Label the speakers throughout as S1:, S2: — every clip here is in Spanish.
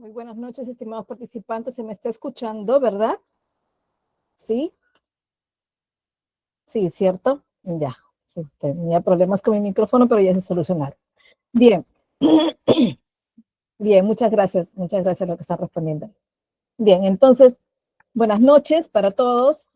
S1: Muy buenas noches, estimados participantes. Se me está escuchando, ¿verdad? ¿Sí? Sí, ¿cierto? Ya. Sí, tenía problemas con mi micrófono, pero ya se solucionaron. Bien. Bien, muchas gracias a los que están respondiendo. Bien, entonces, buenas noches para todos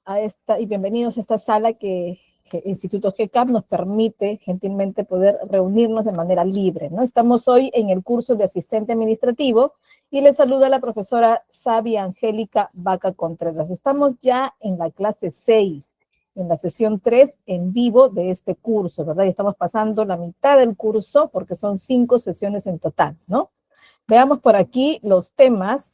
S1: y bienvenidos a esta sala que Instituto GCAP nos permite gentilmente poder reunirnos de manera libre, ¿no? Estamos hoy en el curso de asistente administrativo y les saluda la profesora Sabia Angélica Vaca Contreras. Estamos ya en la clase 6, en la sesión 3 en vivo de este curso, ¿verdad? Y estamos pasando la mitad del curso porque son 5 sesiones en total, ¿no? Veamos por aquí los temas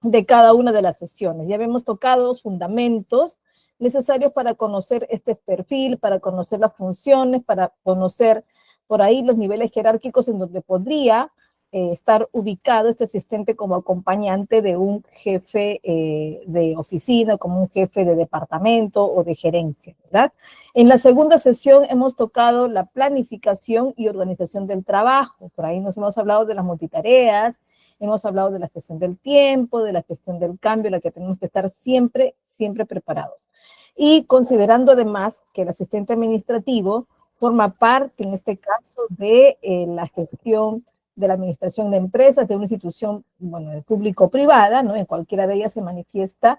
S1: de cada una de las sesiones. Ya hemos tocado los fundamentos necesarios para conocer este perfil, para conocer las funciones, para conocer por ahí los niveles jerárquicos en donde podría estar ubicado este asistente como acompañante de un jefe de oficina, como un jefe de departamento o de gerencia, ¿verdad? En la segunda sesión hemos tocado la planificación y organización del trabajo. Por ahí nos hemos hablado de las multitareas, hemos hablado de la gestión del tiempo, de la gestión del cambio, la que tenemos que estar siempre, siempre preparados. Y considerando además que el asistente administrativo forma parte, en este caso, de la gestión de la administración de empresas, de una institución, bueno, de público-privada, ¿no? En cualquiera de ellas se manifiesta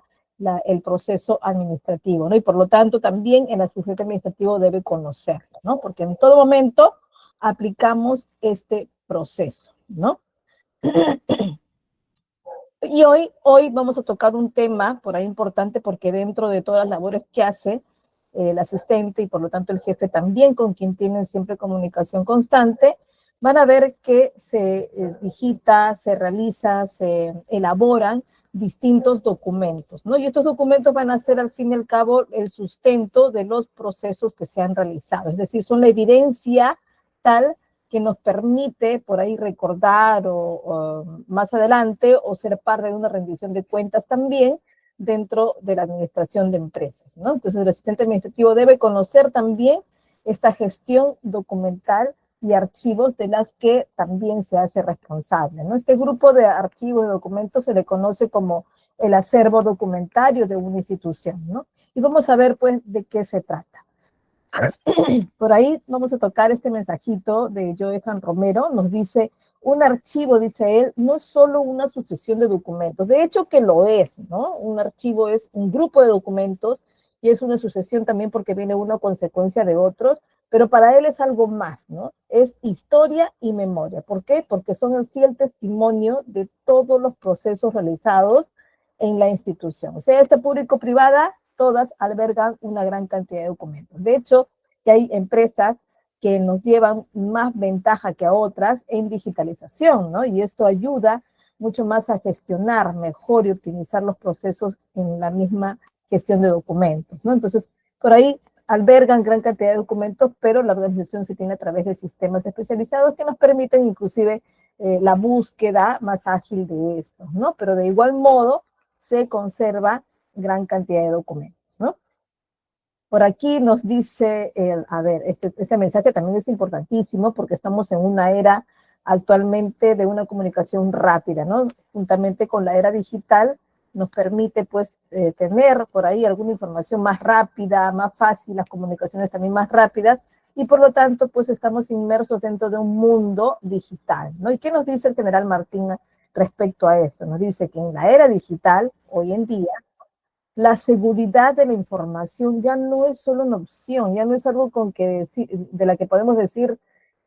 S1: el proceso administrativo, ¿no? Y por lo tanto también el asistente administrativo debe conocerlo, ¿no? Porque en todo momento aplicamos este proceso, ¿no? Y hoy vamos a tocar un tema por ahí importante porque dentro de todas las labores que hace el asistente y por lo tanto el jefe también, con quien tienen siempre comunicación constante, van a ver que se digita, se realiza, se elaboran distintos documentos, ¿no? Y estos documentos van a ser al fin y al cabo el sustento de los procesos que se han realizado, es decir, son la evidencia tal que nos permite por ahí recordar o más adelante o ser parte de una rendición de cuentas también dentro de la administración de empresas, ¿no? Entonces el asistente administrativo debe conocer también esta gestión documental y archivos de las que también se hace responsable, ¿no? Este grupo de archivos y documentos se le conoce como el acervo documentario de una institución, ¿no? Y vamos a ver, pues, de qué se trata. Por ahí vamos a tocar este mensajito de Johan Romero, nos dice, un archivo, dice él, no es solo una sucesión de documentos, de hecho que lo es, ¿no? Un archivo es un grupo de documentos y es una sucesión también porque viene una consecuencia de otros, pero para él es algo más, ¿no? Es historia y memoria. ¿Por qué? Porque son el fiel testimonio de todos los procesos realizados en la institución. O sea, esta público-privada, todas albergan una gran cantidad de documentos. De hecho, que hay empresas que nos llevan más ventaja que a otras en digitalización, ¿no? Y esto ayuda mucho más a gestionar mejor y optimizar los procesos en la misma gestión de documentos, ¿no? Entonces, por ahí albergan gran cantidad de documentos, pero la organización se tiene a través de sistemas especializados que nos permiten inclusive la búsqueda más ágil de estos, ¿no? Pero de igual modo se conserva gran cantidad de documentos, ¿no? Por aquí nos dice, a ver, este mensaje también es importantísimo porque estamos en una era actualmente de una comunicación rápida, ¿no? Juntamente con la era digital nos permite pues tener por ahí alguna información más rápida, más fácil, las comunicaciones también más rápidas y por lo tanto pues estamos inmersos dentro de un mundo digital, ¿no? ¿Y qué nos dice el general Martín respecto a esto? Nos dice que en la era digital, hoy en día, la seguridad de la información ya no es solo una opción, ya no es algo con que de la que podemos decir,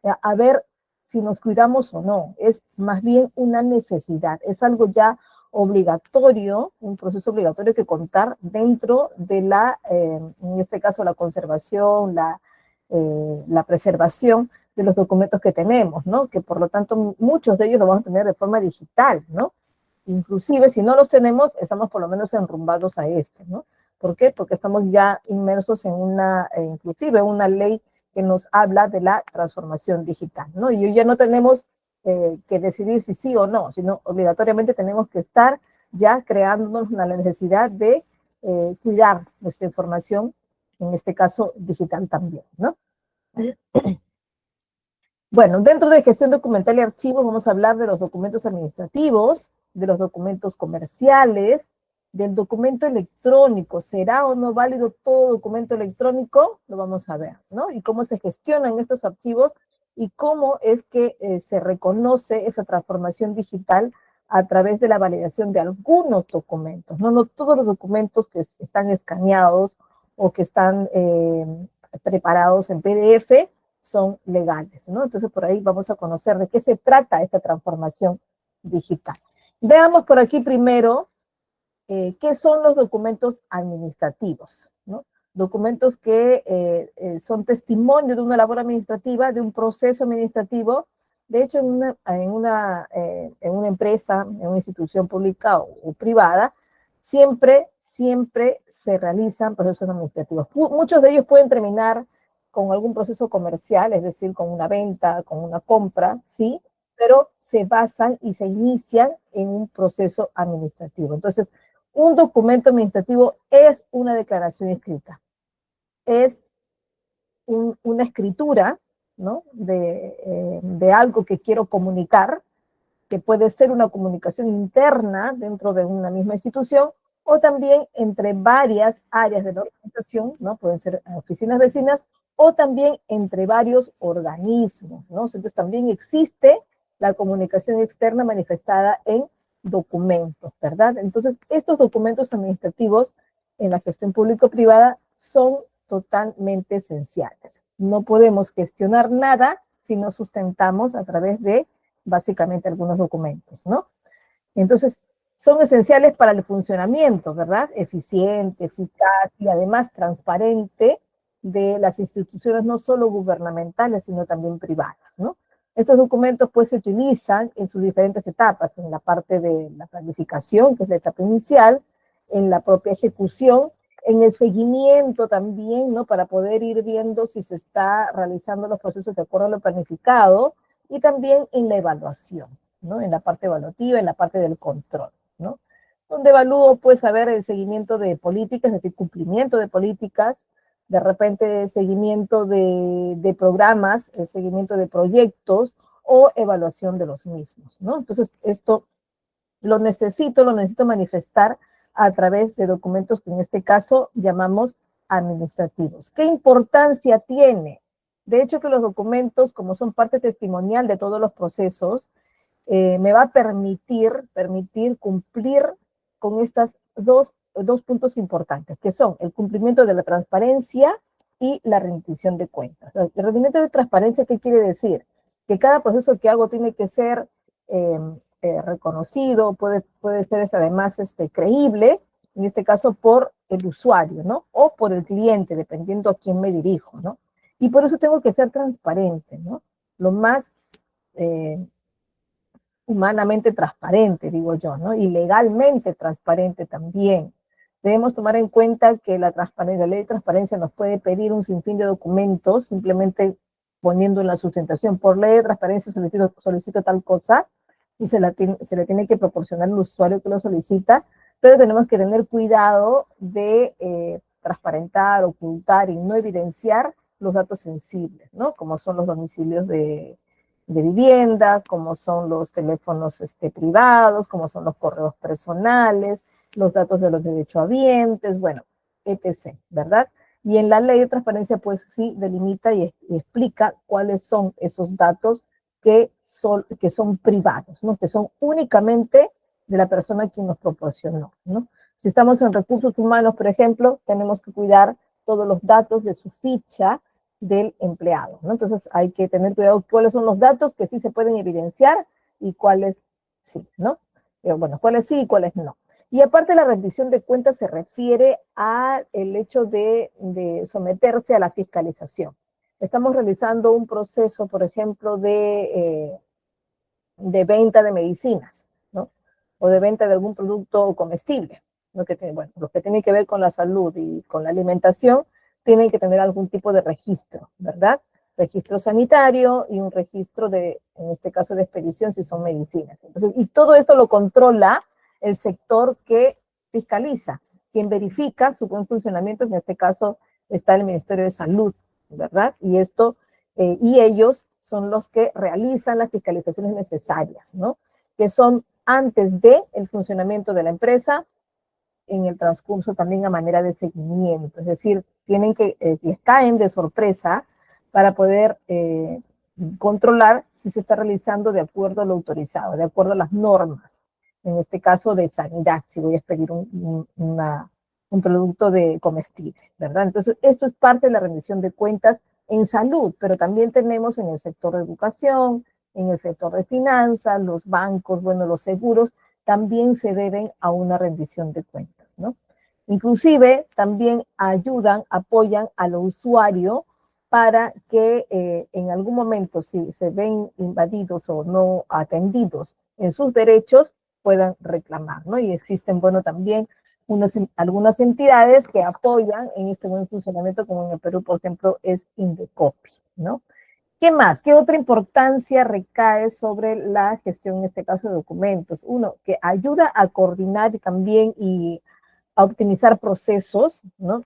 S1: a ver si nos cuidamos o no, es más bien una necesidad, es algo ya obligatorio, un proceso obligatorio que contar dentro de en este caso, la conservación, la preservación de los documentos que tenemos, ¿no? Que por lo tanto muchos de ellos los vamos a tener de forma digital, ¿no? Inclusive, si no los tenemos, estamos por lo menos enrumbados a esto, ¿no? ¿Por qué? Porque estamos ya inmersos en inclusive una ley que nos habla de la transformación digital, ¿no? Y ya no tenemos que decidir si sí o no, sino obligatoriamente tenemos que estar ya creándonos la necesidad de cuidar nuestra información, en este caso digital también, ¿no? Bueno, dentro de gestión documental y archivos vamos a hablar de los documentos administrativos, de los documentos comerciales, del documento electrónico. ¿Será o no válido todo documento electrónico? Lo vamos a ver, ¿no? Y cómo se gestionan estos archivos y cómo es que se reconoce esa transformación digital a través de la validación de algunos documentos, no todos los documentos que están escaneados o que están preparados en PDF son legales, ¿no? Entonces, por ahí vamos a conocer de qué se trata esta transformación digital. Veamos por aquí primero qué son los documentos administrativos, ¿no? Documentos que son testimonio de una labor administrativa, de un proceso administrativo. De hecho, en una empresa, en una institución pública o privada, siempre se realizan procesos administrativos. Muchos de ellos pueden terminar con algún proceso comercial, es decir, con una venta, con una compra, ¿sí? Pero se basan y se inician en un proceso administrativo. Entonces, un documento administrativo es una declaración escrita, es una escritura, ¿no? De algo que quiero comunicar, que puede ser una comunicación interna dentro de una misma institución o también entre varias áreas de la organización, ¿no? Pueden ser oficinas vecinas o también entre varios organismos, ¿no? Entonces también existe la comunicación externa manifestada en documentos, ¿verdad? Entonces, estos documentos administrativos en la gestión público-privada son totalmente esenciales. No podemos gestionar nada si no sustentamos a través de básicamente algunos documentos, ¿no? Entonces, son esenciales para el funcionamiento, ¿verdad? Eficiente, eficaz y además transparente de las instituciones no solo gubernamentales, sino también privadas, ¿no? Estos documentos pues se utilizan en sus diferentes etapas, en la parte de la planificación, que es la etapa inicial, en la propia ejecución, en el seguimiento también, ¿no? Para poder ir viendo si se está realizando los procesos de acuerdo a lo planificado, y también en la evaluación, ¿no? En la parte evaluativa, en la parte del control, ¿no? Donde evalúo, pues, a ver el seguimiento de políticas, es decir, cumplimiento de políticas, de repente seguimiento de programas, el seguimiento de proyectos o evaluación de los mismos, ¿no? Entonces, esto lo necesito manifestar a través de documentos que en este caso llamamos administrativos. ¿Qué importancia tiene? De hecho, que los documentos, como son parte testimonial de todos los procesos, me va a permitir cumplir con estas dos puntos importantes, que son el cumplimiento de la transparencia y la rendición de cuentas. El rendimiento de transparencia, ¿qué quiere decir? Que cada proceso que hago tiene que ser reconocido, puede ser además creíble, en este caso por el usuario, ¿no? O por el cliente, dependiendo a quién me dirijo, ¿no? Y por eso tengo que ser transparente, ¿no? Lo más humanamente transparente, digo yo, ¿no? Y legalmente transparente también. Debemos tomar en cuenta que la ley de transparencia nos puede pedir un sinfín de documentos, simplemente poniendo en la sustentación, por ley de transparencia solicito tal cosa, y se le tiene que proporcionar al usuario que lo solicita, pero tenemos que tener cuidado de transparentar, ocultar y no evidenciar los datos sensibles, ¿no? Como son los domicilios de vivienda, como son los teléfonos privados, como son los correos personales, los datos de los derechohabientes, bueno, etc., ¿verdad? Y en la ley de transparencia, pues sí, delimita y explica cuáles son esos datos que son privados, ¿no? Que son únicamente de la persona quien nos proporcionó, ¿no? Si estamos en recursos humanos, por ejemplo, tenemos que cuidar todos los datos de su ficha del empleado, ¿no? Entonces hay que tener cuidado cuáles son los datos que sí se pueden evidenciar y cuáles sí, ¿no? Bueno, cuáles sí y cuáles no. Y aparte la rendición de cuentas se refiere al hecho de someterse a la fiscalización. Estamos realizando un proceso, por ejemplo, de venta de medicinas, ¿no? O de venta de algún producto comestible, ¿no? Bueno, los que tienen que ver con la salud y con la alimentación tienen que tener algún tipo de registro, ¿verdad? Registro sanitario y un registro en este caso, de expedición si son medicinas. Entonces, y todo esto lo controla el sector que fiscaliza, quien verifica su buen funcionamiento, en este caso está el Ministerio de Salud, ¿verdad? Y ellos son los que realizan las fiscalizaciones necesarias, ¿no? Que son antes de el funcionamiento de la empresa, en el transcurso también a manera de seguimiento, es decir, tienen que, les caen de sorpresa para poder controlar si se está realizando de acuerdo a lo autorizado, de acuerdo a las normas, en este caso de sanidad, si voy a expedir un producto de comestible, ¿verdad? Entonces, esto es parte de la rendición de cuentas en salud, pero también tenemos en el sector de educación, en el sector de finanzas, los bancos, bueno, los seguros, también se deben a una rendición de cuentas, ¿no? Inclusive también ayudan, apoyan al usuario para que en algún momento, si se ven invadidos o no atendidos en sus derechos, puedan reclamar, ¿no? Y existen, bueno, también algunas entidades que apoyan en este buen funcionamiento, como en el Perú, por ejemplo, es Indecopi, ¿no? ¿Qué más? ¿Qué otra importancia recae sobre la gestión, en este caso, de documentos? Uno, que ayuda a coordinar también y a optimizar procesos, ¿no?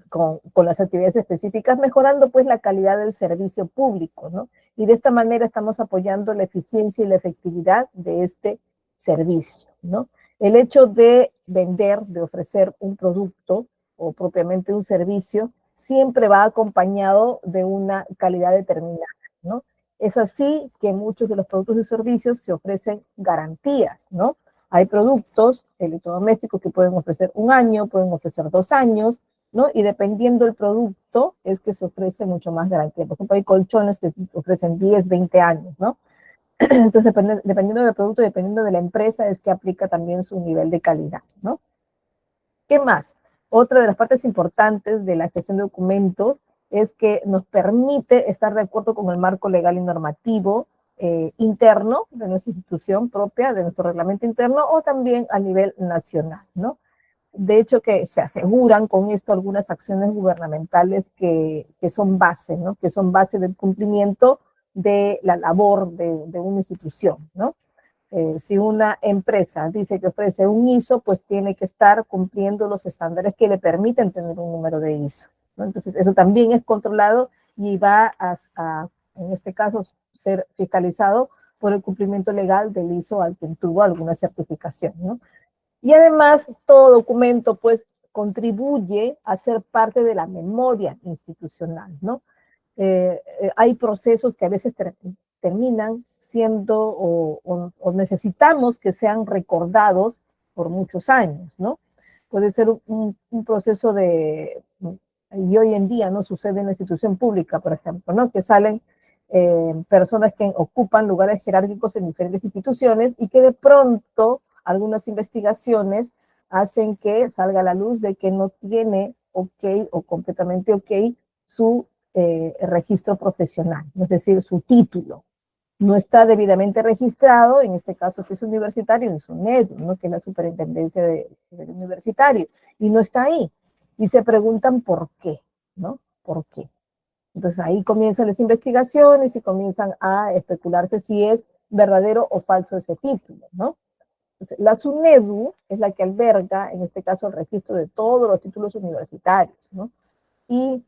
S1: Con las actividades específicas, mejorando pues la calidad del servicio público, ¿no? Y de esta manera estamos apoyando la eficiencia y la efectividad de este servicio, ¿no? El hecho de vender, de ofrecer un producto o propiamente un servicio, siempre va acompañado de una calidad determinada, ¿no? Es así que en muchos de los productos y servicios se ofrecen garantías, ¿no? Hay productos electrodomésticos que pueden ofrecer 1 año, pueden ofrecer 2 años, ¿no? Y dependiendo del producto es que se ofrece mucho más garantía. Por ejemplo, hay colchones que ofrecen 10, 20 años, ¿no? Entonces, dependiendo del producto, dependiendo de la empresa, es que aplica también su nivel de calidad, ¿no? ¿Qué más? Otra de las partes importantes de la gestión de documentos es que nos permite estar de acuerdo con el marco legal y normativo interno de nuestra institución propia, de nuestro reglamento interno, o también a nivel nacional, ¿no? De hecho, que se aseguran con esto algunas acciones gubernamentales que son base, ¿no? Que son base del cumplimiento de la labor de una institución, ¿no? Si una empresa dice que ofrece un ISO, pues tiene que estar cumpliendo los estándares que le permiten tener un número de ISO, ¿no? Entonces, eso también es controlado y va en este caso, ser fiscalizado por el cumplimiento legal del ISO al quien tuvo alguna certificación, ¿no? Y además, todo documento, pues, contribuye a ser parte de la memoria institucional, ¿no? Hay procesos que a veces terminan siendo o necesitamos que sean recordados por muchos años, ¿no? Puede ser un proceso y hoy en día no sucede en la institución pública, por ejemplo, ¿no? Que salen personas que ocupan lugares jerárquicos en diferentes instituciones y que de pronto algunas investigaciones hacen que salga a la luz de que no tiene ok o completamente ok su registro profesional, es decir, su título. No está debidamente registrado, en este caso si es universitario, en SUNEDU, ¿no? Que es la superintendencia del universitario, y no está ahí. Y se preguntan por qué, ¿no? ¿Por qué? Entonces ahí comienzan las investigaciones y comienzan a especularse si es verdadero o falso ese título, ¿no? Entonces, la SUNEDU es la que alberga, en este caso, el registro de todos los títulos universitarios, ¿no? Y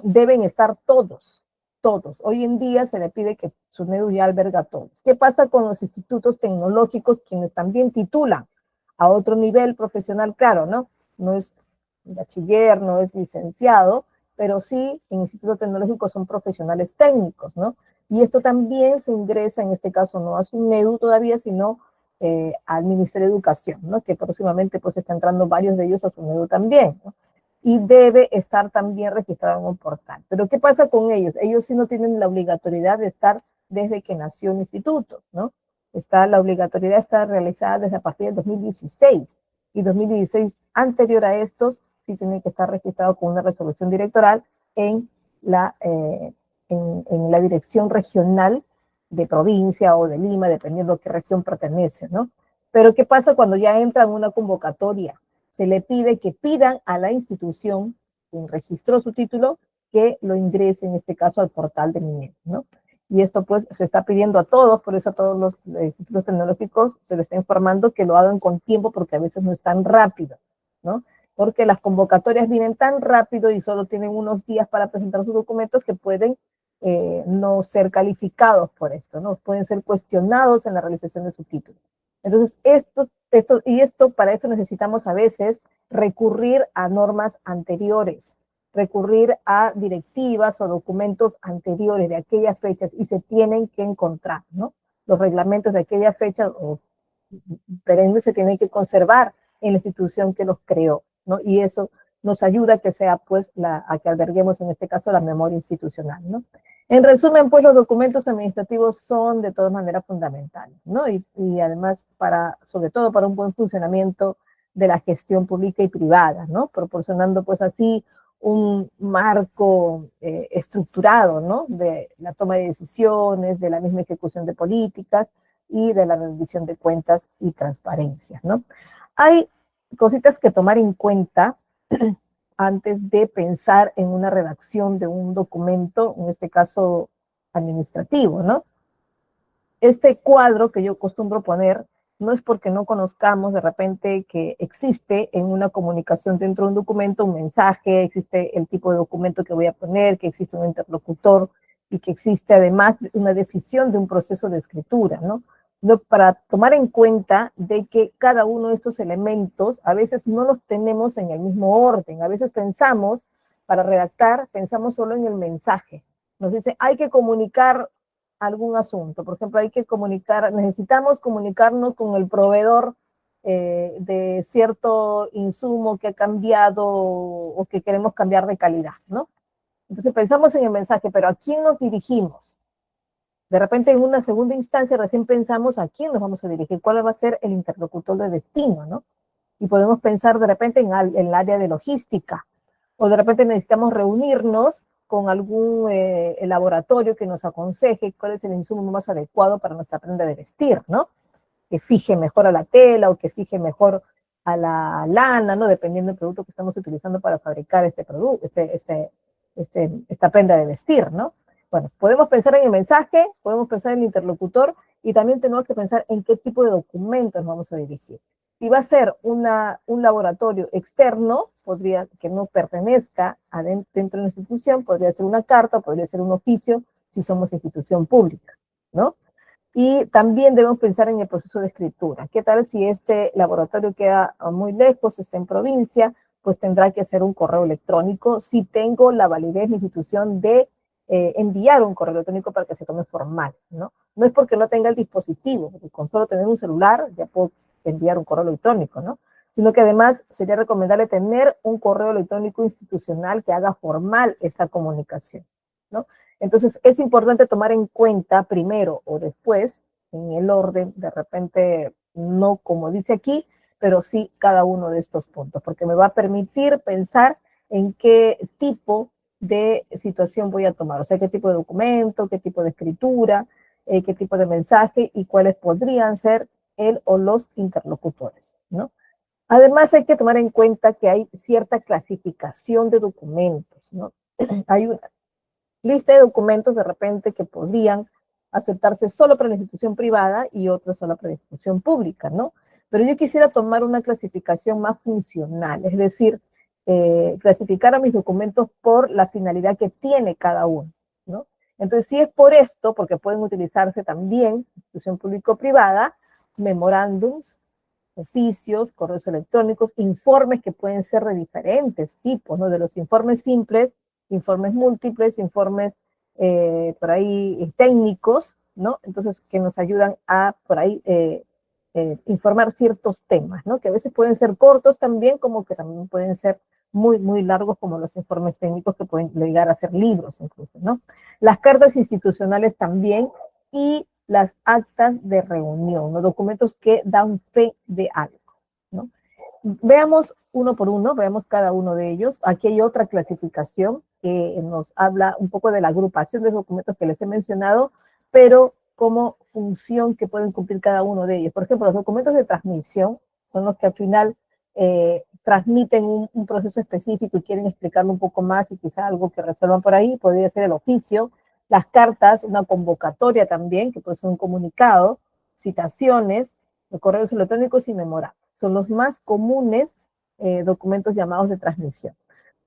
S1: deben estar todos, todos. Hoy en día se le pide que SUNEDU ya alberga a todos. ¿Qué pasa con los institutos tecnológicos quienes también titulan a otro nivel profesional? Claro, ¿no? No es bachiller, no es licenciado, pero sí en institutos tecnológicos son profesionales técnicos, ¿no? Y esto también se ingresa, en este caso, no a SUNEDU todavía, sino al Ministerio de Educación, ¿no? Que próximamente pues está entrando varios de ellos a SUNEDU también, ¿no? Y debe estar también registrado en un portal. Pero ¿qué pasa con ellos? Ellos sí no tienen la obligatoriedad de estar desde que nació el instituto, ¿no? La obligatoriedad está realizada desde a partir del 2016, y 2016 anterior a estos sí tiene que estar registrado con una resolución directoral en la dirección regional de provincia o de Lima, dependiendo a qué región pertenece, ¿no? Pero ¿qué pasa cuando ya entra en una convocatoria? Se le pide que pidan a la institución quien registró su título que lo ingrese, en este caso, al portal de MINED, ¿no? Y esto pues se está pidiendo a todos, por eso a todos los institutos tecnológicos se les está informando que lo hagan con tiempo, porque a veces no es tan rápido, ¿no? Porque las convocatorias vienen tan rápido y solo tienen unos días para presentar sus documentos que pueden no ser calificados por esto, ¿no? Pueden ser cuestionados en la realización de su título. Entonces, para eso necesitamos a veces recurrir a normas anteriores, recurrir a directivas o documentos anteriores de aquellas fechas y se tienen que encontrar, ¿no? Los reglamentos de aquella fecha o perennes se tienen que conservar en la institución que los creó, ¿no? Y eso nos ayuda a que sea, pues, a que alberguemos en este caso la memoria institucional, ¿no? En resumen, pues los documentos administrativos son de todas maneras fundamentales, ¿no? Y además, sobre todo para un buen funcionamiento de la gestión pública y privada, ¿no? Proporcionando pues así un marco estructurado, ¿no? De la toma de decisiones, de la misma ejecución de políticas y de la rendición de cuentas y transparencia, ¿no? Hay cositas que tomar en cuenta antes de pensar en una redacción de un documento, en este caso administrativo, ¿no? Este cuadro que yo acostumbro poner no es porque no conozcamos de repente que existe en una comunicación dentro de un documento un mensaje, existe el tipo de documento que voy a poner, que existe un interlocutor y que existe además una decisión de un proceso de escritura, ¿no? Para tomar en cuenta de que cada uno de estos elementos a veces no los tenemos en el mismo orden. A veces pensamos, para redactar, pensamos solo en el mensaje. Nos dice, hay que comunicar algún asunto. Por ejemplo, necesitamos comunicarnos con el proveedor de cierto insumo que ha cambiado o que queremos cambiar de calidad, ¿no? Entonces pensamos en el mensaje, pero ¿a quién nos dirigimos? De repente, en una segunda instancia, recién pensamos a quién nos vamos a dirigir, cuál va a ser el interlocutor de destino, ¿no? Y podemos pensar de repente en el área de logística, o de repente necesitamos reunirnos con algún laboratorio que nos aconseje cuál es el insumo más adecuado para nuestra prenda de vestir, ¿no? Que fije mejor a la tela o que fije mejor a la lana, ¿no? Dependiendo del producto que estamos utilizando para fabricar este producto, esta prenda de vestir, ¿no? Bueno, podemos pensar en el mensaje, podemos pensar en el interlocutor y también tenemos que pensar en qué tipo de documentos nos vamos a dirigir. Si va a ser un laboratorio externo, que no pertenezca dentro de la institución, podría ser una carta, podría ser un oficio, si somos institución pública, ¿no? Y también debemos pensar en el proceso de escritura. ¿Qué tal si este laboratorio queda muy lejos, está en provincia? Pues tendrá que hacer un correo electrónico si tengo la validez de mi institución de enviar un correo electrónico para que se tome formal, ¿no? No es porque no tenga el dispositivo, porque con solo tener un celular ya puedo enviar un correo electrónico, ¿no? Sino que además sería recomendable tener un correo electrónico institucional que haga formal esta comunicación, ¿no? Entonces es importante tomar en cuenta primero o después, en el orden, de repente no como dice aquí, pero sí cada uno de estos puntos, porque me va a permitir pensar en qué tipo de situación voy a tomar, o sea, qué tipo de documento, qué tipo de escritura, qué tipo de mensaje y cuáles podrían ser el o los interlocutores, ¿no? Además, hay que tomar en cuenta que hay cierta clasificación de documentos, ¿no? Hay una lista de documentos de repente que podrían aceptarse solo para la institución privada y otros solo para la institución pública, ¿no? Pero yo quisiera tomar una clasificación más funcional, es decir, clasificar a mis documentos por la finalidad que tiene cada uno, ¿no? Entonces, si es por esto, porque pueden utilizarse también, institución público-privada, memorándums, oficios, correos electrónicos, informes que pueden ser de diferentes tipos, ¿no? De los informes simples, informes múltiples, informes por ahí técnicos, ¿no? Entonces, que nos ayudan a por ahí informar ciertos temas, ¿no? Que a veces pueden ser cortos también, como que también pueden ser muy, muy largos, como los informes técnicos que pueden llegar a ser libros incluso, ¿no? Las cartas institucionales también y las actas de reunión, los documentos que dan fe de algo, ¿no? Veamos uno por uno, veamos cada uno de ellos. Aquí hay otra clasificación que nos habla un poco de la agrupación de documentos que les he mencionado, pero como función que pueden cumplir cada uno de ellos. Por ejemplo, los documentos de transmisión son los que al final transmiten un proceso específico y quieren explicarlo un poco más y quizá algo que resuelvan por ahí, podría ser el oficio, las cartas, una convocatoria también, que puede ser un comunicado, citaciones, correos electrónicos y memorandos. Son los más comunes documentos llamados de transmisión.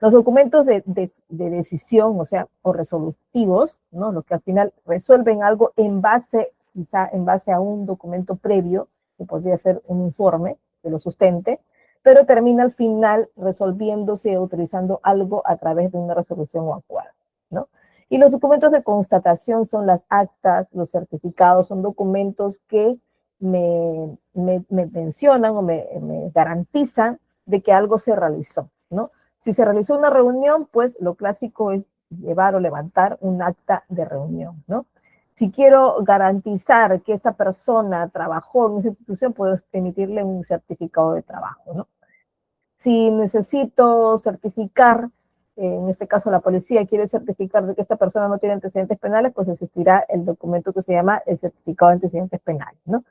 S1: Los documentos de decisión, o sea, o resolutivos, ¿no? Los que al final resuelven algo en base, quizá en base a un documento previo, que podría ser un informe que lo sustente, pero termina al final resolviéndose o utilizando algo a través de una resolución o acuerdo, ¿no? Y los documentos de constatación son las actas, los certificados, son documentos que me mencionan o me garantizan de que algo se realizó, ¿no? Si se realizó una reunión, pues lo clásico es llevar o levantar un acta de reunión, ¿no? Si quiero garantizar que esta persona trabajó en esa institución, puedo emitirle un certificado de trabajo, ¿no? Si necesito certificar, en este caso la policía quiere certificar de que esta persona no tiene antecedentes penales, pues existirá el documento que se llama el certificado de antecedentes penales, ¿no?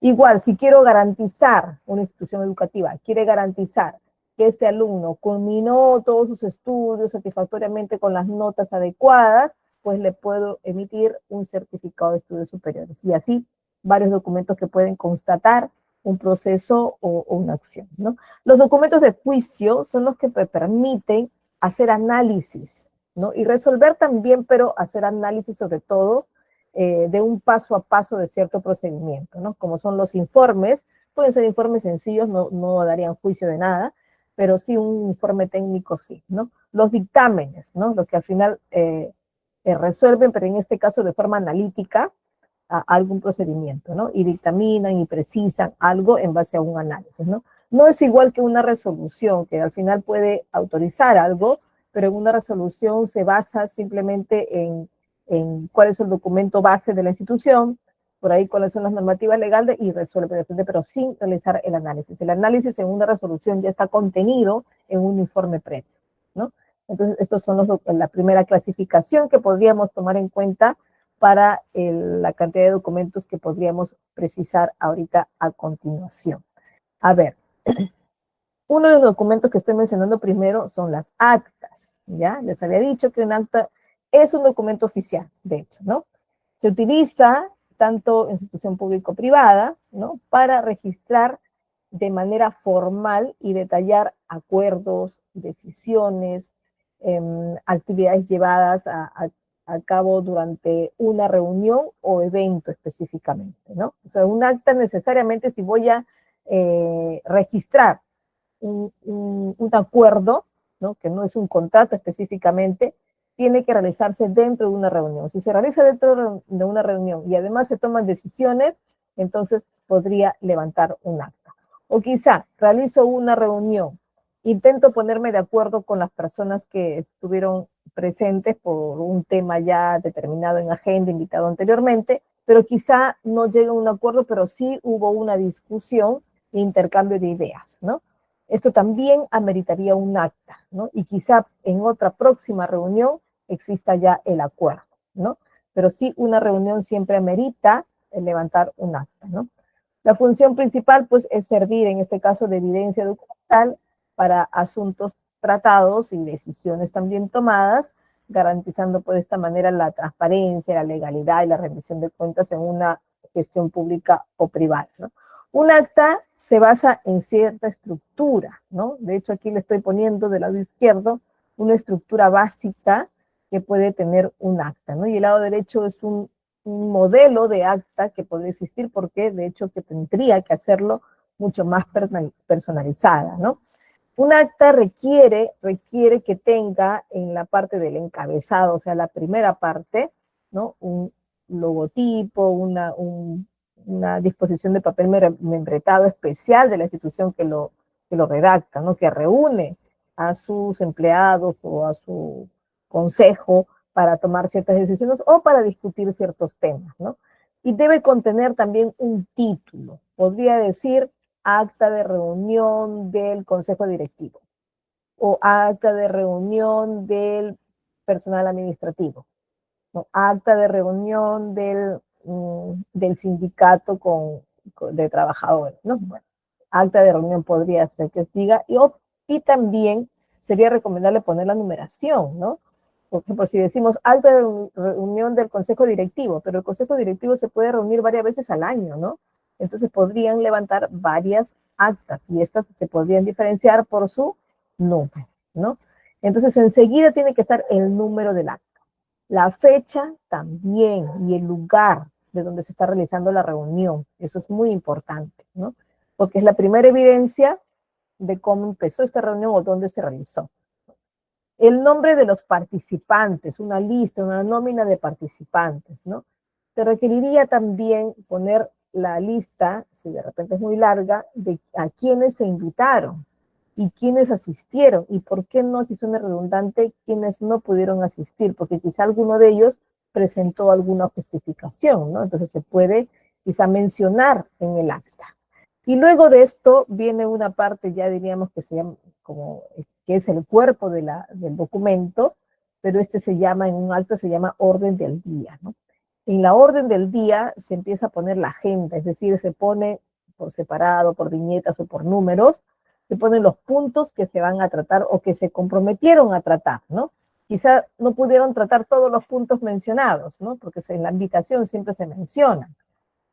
S1: Igual, si quiero garantizar, una institución educativa quiere garantizar que este alumno culminó todos sus estudios satisfactoriamente con las notas adecuadas, pues le puedo emitir un certificado de estudios superiores. Y así varios documentos que pueden constatar un proceso o una acción, ¿no? Los documentos de juicio son los que me permiten hacer análisis, ¿no? Y resolver también, pero hacer análisis sobre todo de un paso a paso de cierto procedimiento, ¿no? Como son los informes, pueden ser informes sencillos, no darían juicio de nada, pero sí un informe técnico sí, ¿no? Los dictámenes, ¿no? Lo que al final resuelven, pero en este caso de forma analítica, a algún procedimiento, ¿no? Y dictaminan y precisan algo en base a un análisis, ¿no? No es igual que una resolución, que al final puede autorizar algo, pero en una resolución se basa simplemente en cuál es el documento base de la institución, por ahí cuáles son las normativas legales y resuelve, pero sin realizar el análisis. El análisis en una resolución ya está contenido en un informe previo, ¿no? Entonces, estos son la primera clasificación que podríamos tomar en cuenta para la cantidad de documentos que podríamos precisar ahorita a continuación. A ver, uno de los documentos que estoy mencionando primero son las actas, ¿ya? Les había dicho que un acta es un documento oficial, de hecho, ¿no? Se utiliza tanto en institución público-privada, ¿no? Para registrar de manera formal y detallar acuerdos, decisiones, actividades llevadas a cabo durante una reunión o evento específicamente, ¿no? O sea, un acta necesariamente si voy a registrar un acuerdo, ¿no? Que no es un contrato específicamente, tiene que realizarse dentro de una reunión. Si se realiza dentro de una reunión y además se toman decisiones, entonces podría levantar un acta. O quizá realizo una reunión, intento ponerme de acuerdo con las personas que estuvieron presentes por un tema ya determinado en agenda, invitado anteriormente, pero quizá no llegue a un acuerdo, pero sí hubo una discusión e intercambio de ideas, ¿no? Esto también ameritaría un acta, ¿no? Y quizá en otra próxima reunión exista ya el acuerdo, ¿no? Pero sí una reunión siempre amerita el levantar un acta, ¿no? La función principal, pues, es servir, en este caso, de evidencia documental para asuntos tratados y decisiones también tomadas, garantizando, pues, de esta manera la transparencia, la legalidad y la rendición de cuentas en una gestión pública o privada, ¿no? Un acta se basa en cierta estructura, ¿no? De hecho, aquí le estoy poniendo del lado izquierdo una estructura básica que puede tener un acta, ¿no? Y el lado derecho es un modelo de acta que podría existir porque, de hecho, que tendría que hacerlo mucho más personalizada, ¿no? Un acta requiere que tenga en la parte del encabezado, o sea, la primera parte, ¿no? Un logotipo, una disposición de papel membretado especial de la institución que lo redacta, ¿no? Que reúne a sus empleados o a su consejo para tomar ciertas decisiones o para discutir ciertos temas, ¿no? Y debe contener también un título. Podría decir acta de reunión del consejo directivo o acta de reunión del personal administrativo, ¿no? Acta de reunión del sindicato de trabajadores, ¿no? Bueno, acta de reunión podría ser que diga, y también sería recomendable poner la numeración, ¿no? Por ejemplo, si decimos acta de reunión del consejo directivo, pero el consejo directivo se puede reunir varias veces al año, ¿no? Entonces podrían levantar varias actas y estas se podrían diferenciar por su número, ¿no? Entonces, enseguida tiene que estar el número del acta. La fecha también y el lugar de donde se está realizando la reunión. Eso es muy importante, ¿no? Porque es la primera evidencia de cómo empezó esta reunión o dónde se realizó. El nombre de los participantes, una lista, una nómina de participantes, ¿no? Se requeriría también poner la lista, si de repente es muy larga, de a quienes se invitaron y quienes asistieron y por qué no, si suena redundante, quienes no pudieron asistir, porque quizá alguno de ellos presentó alguna justificación, ¿no? Entonces se puede quizá mencionar en el acta. Y luego de esto viene una parte, ya diríamos que se llama como que es el cuerpo de del documento, pero este se llama, en un acta se llama orden del día, ¿no? En la orden del día se empieza a poner la agenda, es decir, se pone por separado, por viñetas o por números, se ponen los puntos que se van a tratar o que se comprometieron a tratar, ¿no? Quizá no pudieron tratar todos los puntos mencionados, ¿no? Porque en la invitación siempre se mencionan,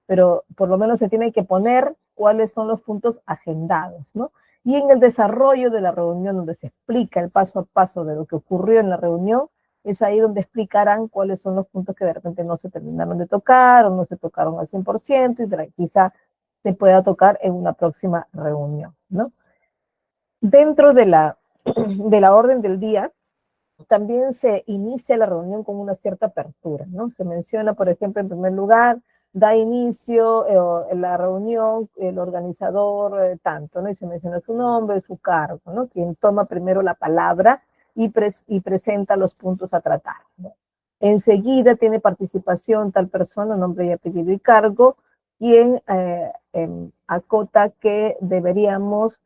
S1: pero por lo menos se tiene que poner cuáles son los puntos agendados, ¿no? Y en el desarrollo de la reunión, donde se explica el paso a paso de lo que ocurrió en la reunión, es ahí donde explicarán cuáles son los puntos que de repente no se terminaron de tocar o no se tocaron al 100% y quizá se pueda tocar en una próxima reunión, ¿no? Dentro de de la orden del día, también se inicia la reunión con una cierta apertura, ¿no? Se menciona, por ejemplo, en primer lugar, da inicio la reunión, el organizador, tanto, ¿no? Y se menciona su nombre, su cargo, ¿no? Quien toma primero la palabra y presenta los puntos a tratar, ¿no? Enseguida tiene participación tal persona, nombre y apellido y cargo, quien acota que deberíamos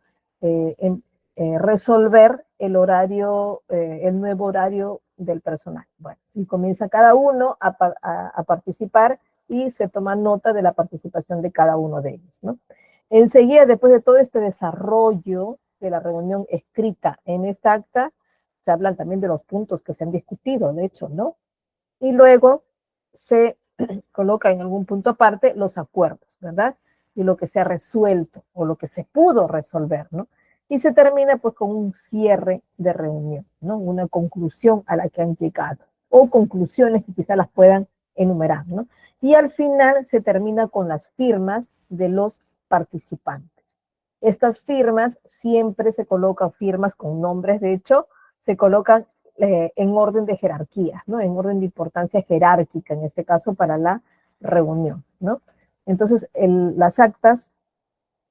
S1: resolver el horario, el nuevo horario del personal. Bueno, y comienza cada uno a participar y se toma nota de la participación de cada uno de ellos, ¿no? Enseguida, después de todo este desarrollo de la reunión escrita en esta acta, se hablan también de los puntos que se han discutido, de hecho, ¿no? Y luego se coloca en algún punto aparte los acuerdos, ¿verdad? Y lo que se ha resuelto o lo que se pudo resolver, ¿no? Y se termina pues con un cierre de reunión, ¿no? Una conclusión a la que han llegado o conclusiones que quizás las puedan enumerar, ¿no? Y al final se termina con las firmas de los participantes. Estas firmas siempre se colocan firmas con nombres, de hecho, se colocan en orden de jerarquía, ¿no? En orden de importancia jerárquica, en este caso para la reunión, ¿no? Entonces, las actas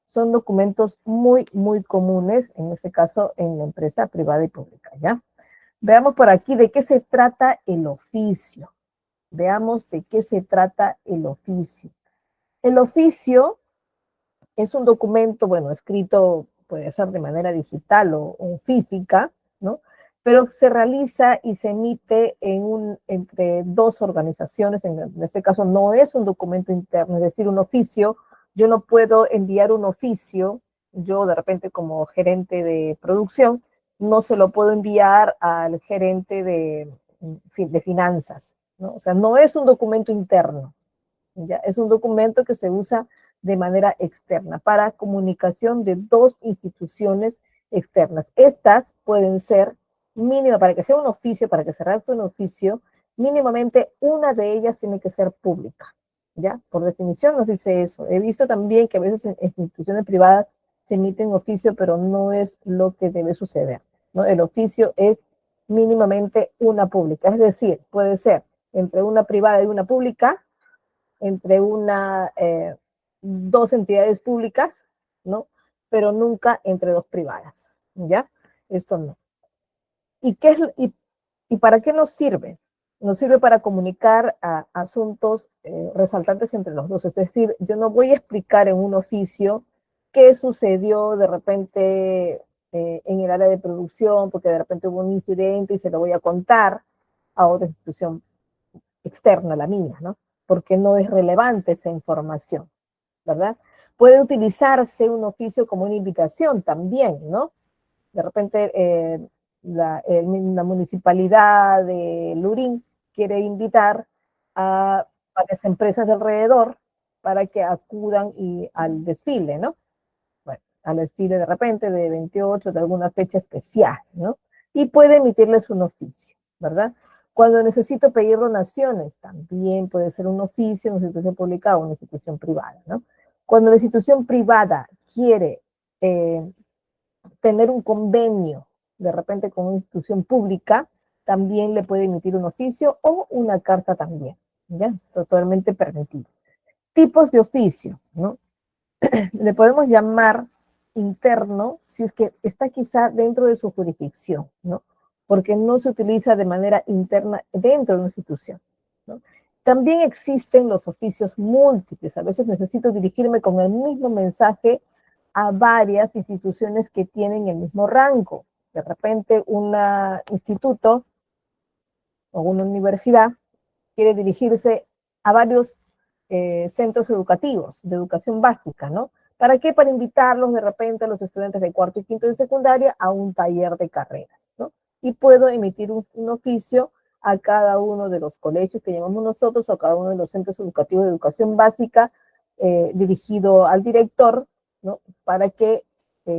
S1: son documentos muy, muy comunes, en este caso en la empresa privada y pública, ¿ya? Veamos por aquí de qué se trata el oficio. Veamos de qué se trata el oficio. El oficio es un documento, bueno, escrito puede ser de manera digital o física, ¿no? Pero se realiza y se emite entre dos organizaciones, en este caso no es un documento interno, es decir, un oficio. Yo no puedo enviar un oficio, yo de repente como gerente de producción, no se lo puedo enviar al gerente de finanzas, ¿no? O sea, no es un documento interno, ¿ya? Es un documento que se usa de manera externa para comunicación de dos instituciones externas. Estas pueden ser mínima, para que sea un oficio, para que se redacte un oficio, mínimamente una de ellas tiene que ser pública, ¿ya? Por definición nos dice eso. He visto también que a veces en instituciones privadas se emiten oficio, pero no es lo que debe suceder, ¿no? El oficio es mínimamente una pública, es decir, puede ser entre una privada y una pública, entre dos entidades públicas, ¿no? Pero nunca entre dos privadas, ¿ya? Esto no. ¿Y para qué nos sirve? Nos sirve para comunicar asuntos resaltantes entre los dos. Es decir, yo no voy a explicar en un oficio qué sucedió de repente en el área de producción, porque de repente hubo un incidente y se lo voy a contar a otra institución externa a la mía, ¿no? Porque no es relevante esa información, ¿verdad? Puede utilizarse un oficio como una invitación también, ¿no? De repente la municipalidad de Lurín quiere invitar a varias empresas de alrededor para que acudan al desfile, ¿no? Bueno, al desfile de repente de 28, de alguna fecha especial, ¿no? y puede emitirles un oficio, ¿verdad? Cuando necesito pedir donaciones, también puede ser un oficio, una institución pública o una institución privada, ¿no? Cuando la institución privada quiere tener un convenio, de repente con una institución pública, también le puede emitir un oficio o una carta también, ¿ya? Es totalmente permitido. Tipos de oficio, ¿no? Le podemos llamar interno si es que está quizá dentro de su jurisdicción, ¿no? Porque no se utiliza de manera interna dentro de una institución, ¿no? También existen los oficios múltiples. A veces necesito dirigirme con el mismo mensaje a varias instituciones que tienen el mismo rango. De repente, un instituto o una universidad quiere dirigirse a varios centros educativos de educación básica, ¿no? ¿Para qué? Para invitarlos de repente a los estudiantes de cuarto y quinto de secundaria a un taller de carreras, ¿no? Y puedo emitir un oficio a cada uno de los colegios que llamamos nosotros o a cada uno de los centros educativos de educación básica dirigido al director, ¿no? Para que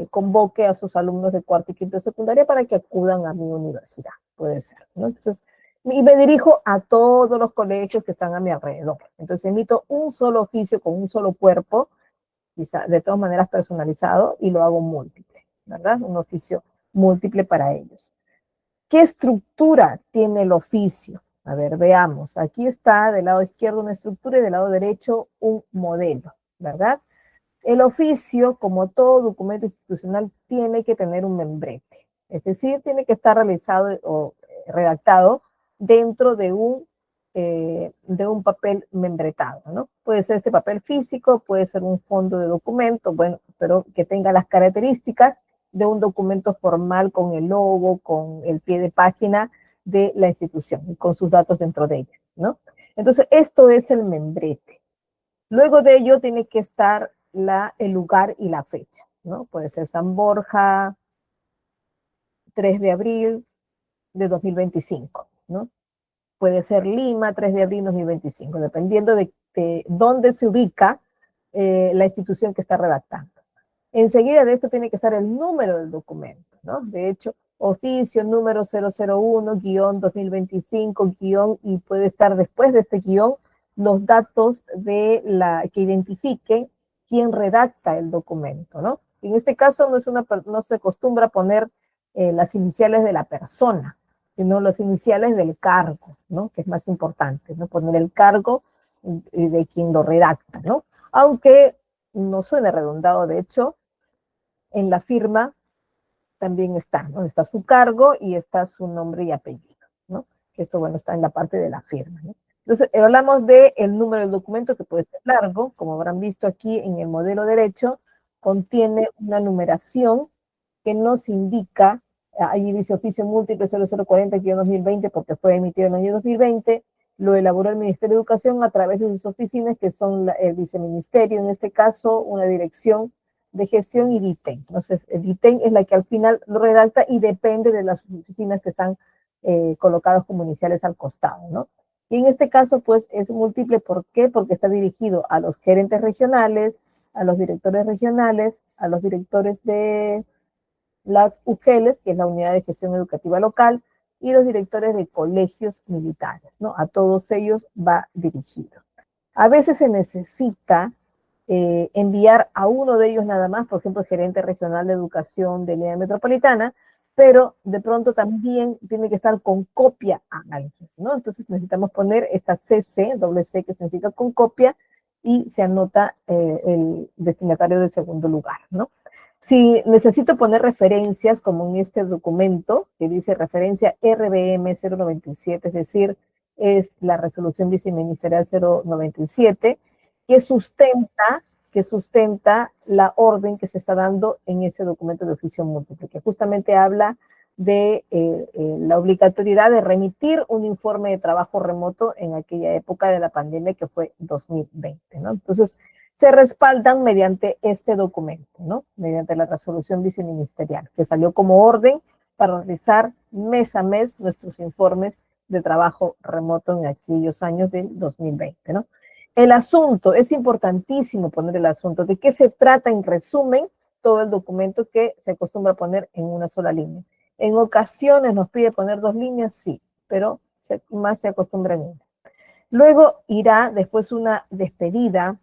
S1: convoque a sus alumnos de cuarto y quinto de secundaria para que acudan a mi universidad, puede ser, ¿no? Entonces, y me dirijo a todos los colegios que están a mi alrededor. Entonces emito un solo oficio con un solo cuerpo, quizá de todas maneras personalizado, y lo hago múltiple, ¿verdad? Un oficio múltiple para ellos. ¿Qué estructura tiene el oficio? A ver, veamos. Aquí está del lado izquierdo una estructura y del lado derecho un modelo, ¿verdad? El oficio, como todo documento institucional, tiene que tener un membrete. Es decir, tiene que estar realizado o redactado dentro de un papel membretado, ¿no? Puede ser este papel físico, puede ser un fondo de documento, bueno, pero que tenga las características de un documento formal con el logo, con el pie de página de la institución y con sus datos dentro de ella, ¿no? Entonces, esto es el membrete. Luego de ello tiene que estar el lugar y la fecha, ¿no? Puede ser San Borja, 3 de abril de 2025, ¿no? Puede ser Lima, 3 de abril de 2025, dependiendo de dónde se ubica la institución que está redactando. Enseguida de esto tiene que estar el número del documento, ¿no? De hecho, oficio número 001-2025- y puede estar después de este guión los datos que identifiquen quién redacta el documento, ¿no? En este caso no se acostumbra a poner las iniciales de la persona, sino las iniciales del cargo, ¿no? Que es más importante, ¿no? Poner el cargo de quien lo redacta, ¿no? Aunque no suene redundado, de hecho, en la firma también está, ¿no? Está su cargo y está su nombre y apellido, ¿no? Esto, bueno, está en la parte de la firma, ¿no? Entonces, hablamos del número del documento, que puede ser largo, como habrán visto aquí en el modelo derecho, contiene una numeración que nos indica, ahí dice oficio múltiple 0040-2020 porque fue emitido en el año 2020, lo elaboró el Ministerio de Educación a través de sus oficinas, que son el viceministerio, en este caso, una dirección de gestión y DITEN. Entonces, el DITEN es la que al final lo redacta y depende de las oficinas que están colocadas como iniciales al costado, ¿no? Y en este caso, pues, es múltiple. ¿Por qué? Porque está dirigido a los gerentes regionales, a los directores regionales, a los directores de las UGELES, que es la Unidad de Gestión Educativa Local, y los directores de colegios militares, ¿no? A todos ellos va dirigido. A veces se necesita enviar a uno de ellos nada más, por ejemplo, el gerente regional de educación de la metropolitana, pero de pronto también tiene que estar con copia a alguien, ¿no? Entonces necesitamos poner esta CC, doble C, que significa con copia, y se anota el destinatario del segundo lugar, ¿no? Si necesito poner referencias, como en este documento, que dice referencia RBM 097, es decir, es la resolución viceministerial 097, que sustenta la orden que se está dando en ese documento de oficio múltiple, que justamente habla de la obligatoriedad de remitir un informe de trabajo remoto en aquella época de la pandemia que fue 2020, ¿no? Entonces, se respaldan mediante este documento, ¿no? Mediante la resolución viceministerial, que salió como orden para realizar mes a mes nuestros informes de trabajo remoto en aquellos años del 2020, ¿no? El asunto, es importantísimo poner el asunto, de qué se trata en resumen todo el documento que se acostumbra a poner en una sola línea. En ocasiones nos pide poner 2 líneas, sí, pero más se acostumbra en una. Luego irá después una despedida,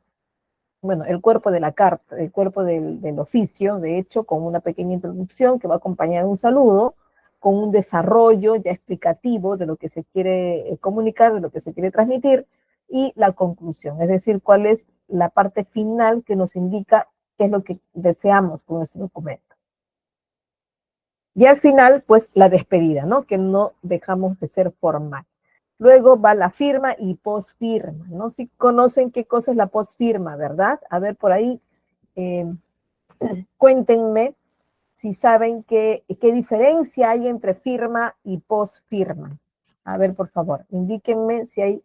S1: bueno, el cuerpo de la carta, el cuerpo del oficio, de hecho, con una pequeña introducción que va acompañada de un saludo, con un desarrollo ya explicativo de lo que se quiere comunicar, de lo que se quiere transmitir, y la conclusión, es decir, cuál es la parte final que nos indica qué es lo que deseamos con este documento. Y al final, pues, la despedida, ¿no? Que no dejamos de ser formal. Luego va la firma y posfirma, ¿no? Si conocen qué cosa es la posfirma, ¿verdad? A ver, por ahí, cuéntenme si saben qué diferencia hay entre firma y posfirma. A ver, por favor, indíquenme si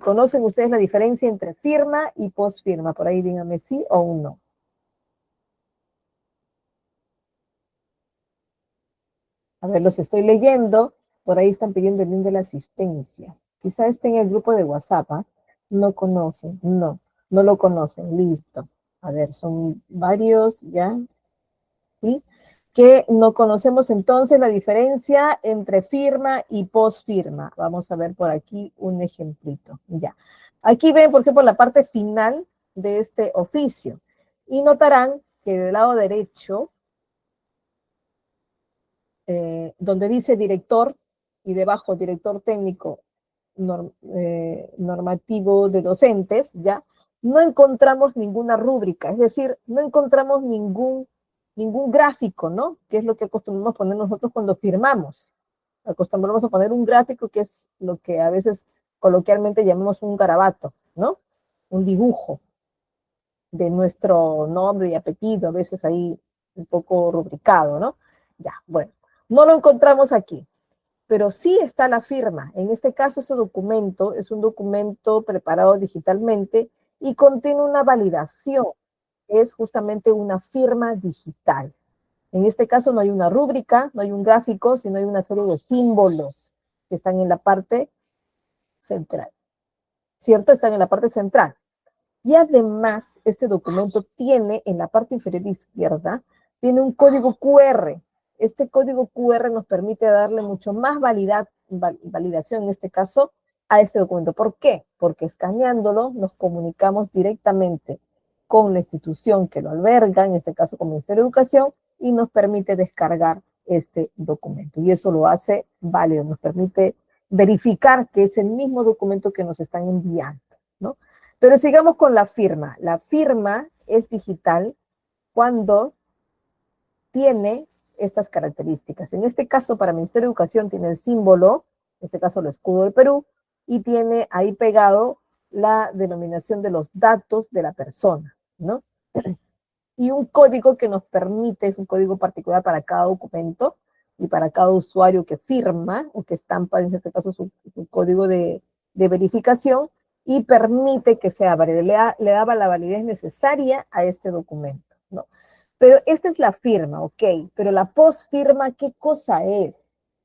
S1: conocen ustedes la diferencia entre firma y posfirma. Por ahí díganme sí o un no. A ver, los estoy leyendo. Por ahí están pidiendo el link de la asistencia. Quizá esté en el grupo de WhatsApp. ¿Ah? No conocen. No lo conocen. Listo. A ver, son varios ya. ¿Sí? Que no conocemos entonces la diferencia entre firma y posfirma. Vamos a ver por aquí un ejemplito. Ya. Aquí ven, por ejemplo, la parte final de este oficio. Y notarán que del lado derecho, donde dice director y debajo director técnico normativo de docentes, ¿ya? No encontramos ninguna rúbrica, es decir, no encontramos ningún gráfico, ¿no? Que es lo que acostumbramos a poner nosotros cuando firmamos. Acostumbramos a poner un gráfico que es lo que a veces coloquialmente llamamos un garabato, ¿no? Un dibujo de nuestro nombre y apellido, a veces ahí un poco rubricado, ¿no? Ya, bueno, no lo encontramos aquí, pero sí está la firma. En este caso, este documento es un documento preparado digitalmente y contiene una validación. Es justamente una firma digital. En este caso no hay una rúbrica, no hay un gráfico, sino hay una serie de símbolos que están en la parte central. ¿Cierto? Están en la parte central. Y además, este documento tiene en la parte inferior izquierda, tiene un código QR. Este código QR nos permite darle mucho más validación, en este caso, a este documento. ¿Por qué? Porque escaneándolo nos comunicamos directamente con la institución que lo alberga, en este caso con el Ministerio de Educación, y nos permite descargar este documento. Y eso lo hace válido, nos permite verificar que es el mismo documento que nos están enviando, ¿no? Pero sigamos con la firma. La firma es digital cuando tiene estas características. En este caso, para el Ministerio de Educación tiene el símbolo, en este caso el escudo del Perú, y tiene ahí pegado la denominación de los datos de la persona, ¿no? Y un código que nos permite, es un código particular para cada documento y para cada usuario que firma o que estampa, en este caso, su código de verificación, y permite que sea válido, le daba la validez necesaria a este documento, ¿no? Pero esta es la firma, ok, pero la posfirma, ¿qué cosa es?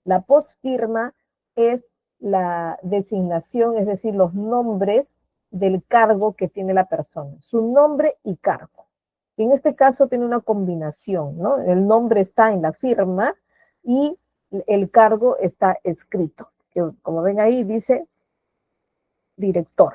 S1: La posfirma es la designación, es decir, los nombres del cargo que tiene la persona, su nombre y cargo. En este caso tiene una combinación, ¿no? El nombre está en la firma y el cargo está escrito, que como ven ahí dice director,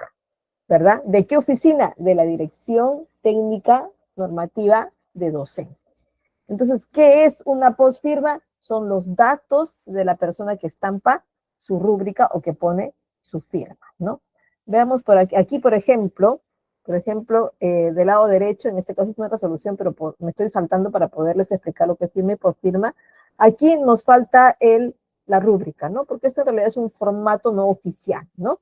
S1: ¿verdad? ¿De qué oficina? De la Dirección Técnica Normativa de Docentes. Entonces, ¿qué es una posfirma? Son los datos de la persona que estampa su rúbrica o que pone su firma, ¿no? Veamos por aquí por ejemplo, del lado derecho, en este caso es una resolución, pero me estoy saltando para poderles explicar lo que es firma y posfirma. Aquí nos falta la rúbrica, ¿no? Porque esto en realidad es un formato no oficial, ¿no?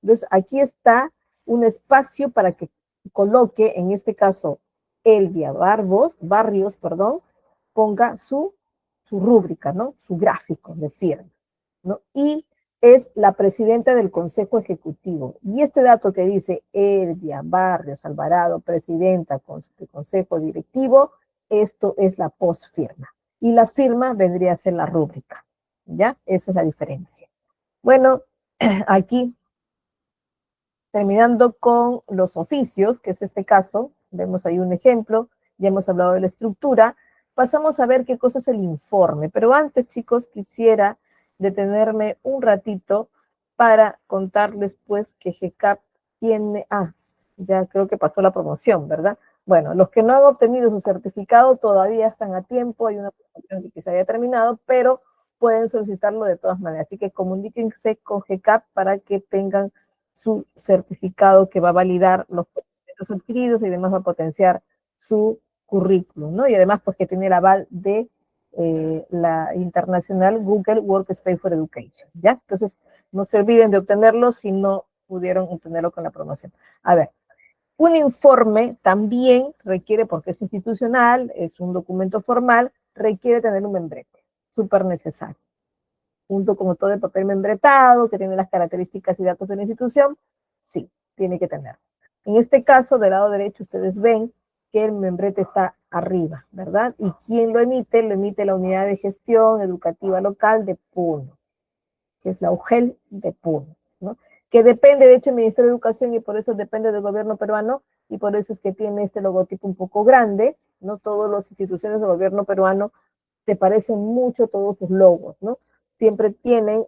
S1: Entonces, aquí está un espacio para que coloque, en este caso, Elvia Barrios, ponga su rúbrica, ¿no? Su gráfico de firma, ¿no? Y es la presidenta del Consejo Ejecutivo. Y este dato que dice Elvia Barrios Alvarado, presidenta del Consejo Directivo, esto es la posfirma. Y la firma vendría a ser la rúbrica, ¿ya? Esa es la diferencia. Bueno, aquí terminando con los oficios, que es este caso, vemos ahí un ejemplo, ya hemos hablado de la estructura, pasamos a ver qué cosa es el informe. Pero antes, chicos, quisiera detenerme un ratito para contarles, pues, que GCAP tiene... ya creo que pasó la promoción, ¿verdad? Bueno, los que no han obtenido su certificado todavía están a tiempo, hay una promoción que se haya terminado, pero pueden solicitarlo de todas maneras. Así que comuníquense con GCAP para que tengan su certificado que va a validar los conocimientos adquiridos y además va a potenciar su currículum, ¿no? Y además, pues que tiene el aval de la internacional Google Workspace for Education, ¿ya? Entonces, no se olviden de obtenerlo si no pudieron obtenerlo con la promoción. A ver, un informe también requiere, porque es institucional, es un documento formal, requiere tener un membrete, súper necesario. Junto con todo el papel membretado, que tiene las características y datos de la institución, sí, tiene que tener. En este caso, del lado derecho, ustedes ven que el membrete está arriba, ¿verdad? ¿Y quién lo emite? Lo emite la Unidad de Gestión Educativa Local de Puno, que es la UGEL de Puno, ¿no? Que depende, de hecho, del Ministerio de Educación y por eso depende del gobierno peruano y por eso es que tiene este logotipo un poco grande, ¿no? Todas las instituciones del gobierno peruano se parecen mucho todos sus logos, ¿no? Siempre tienen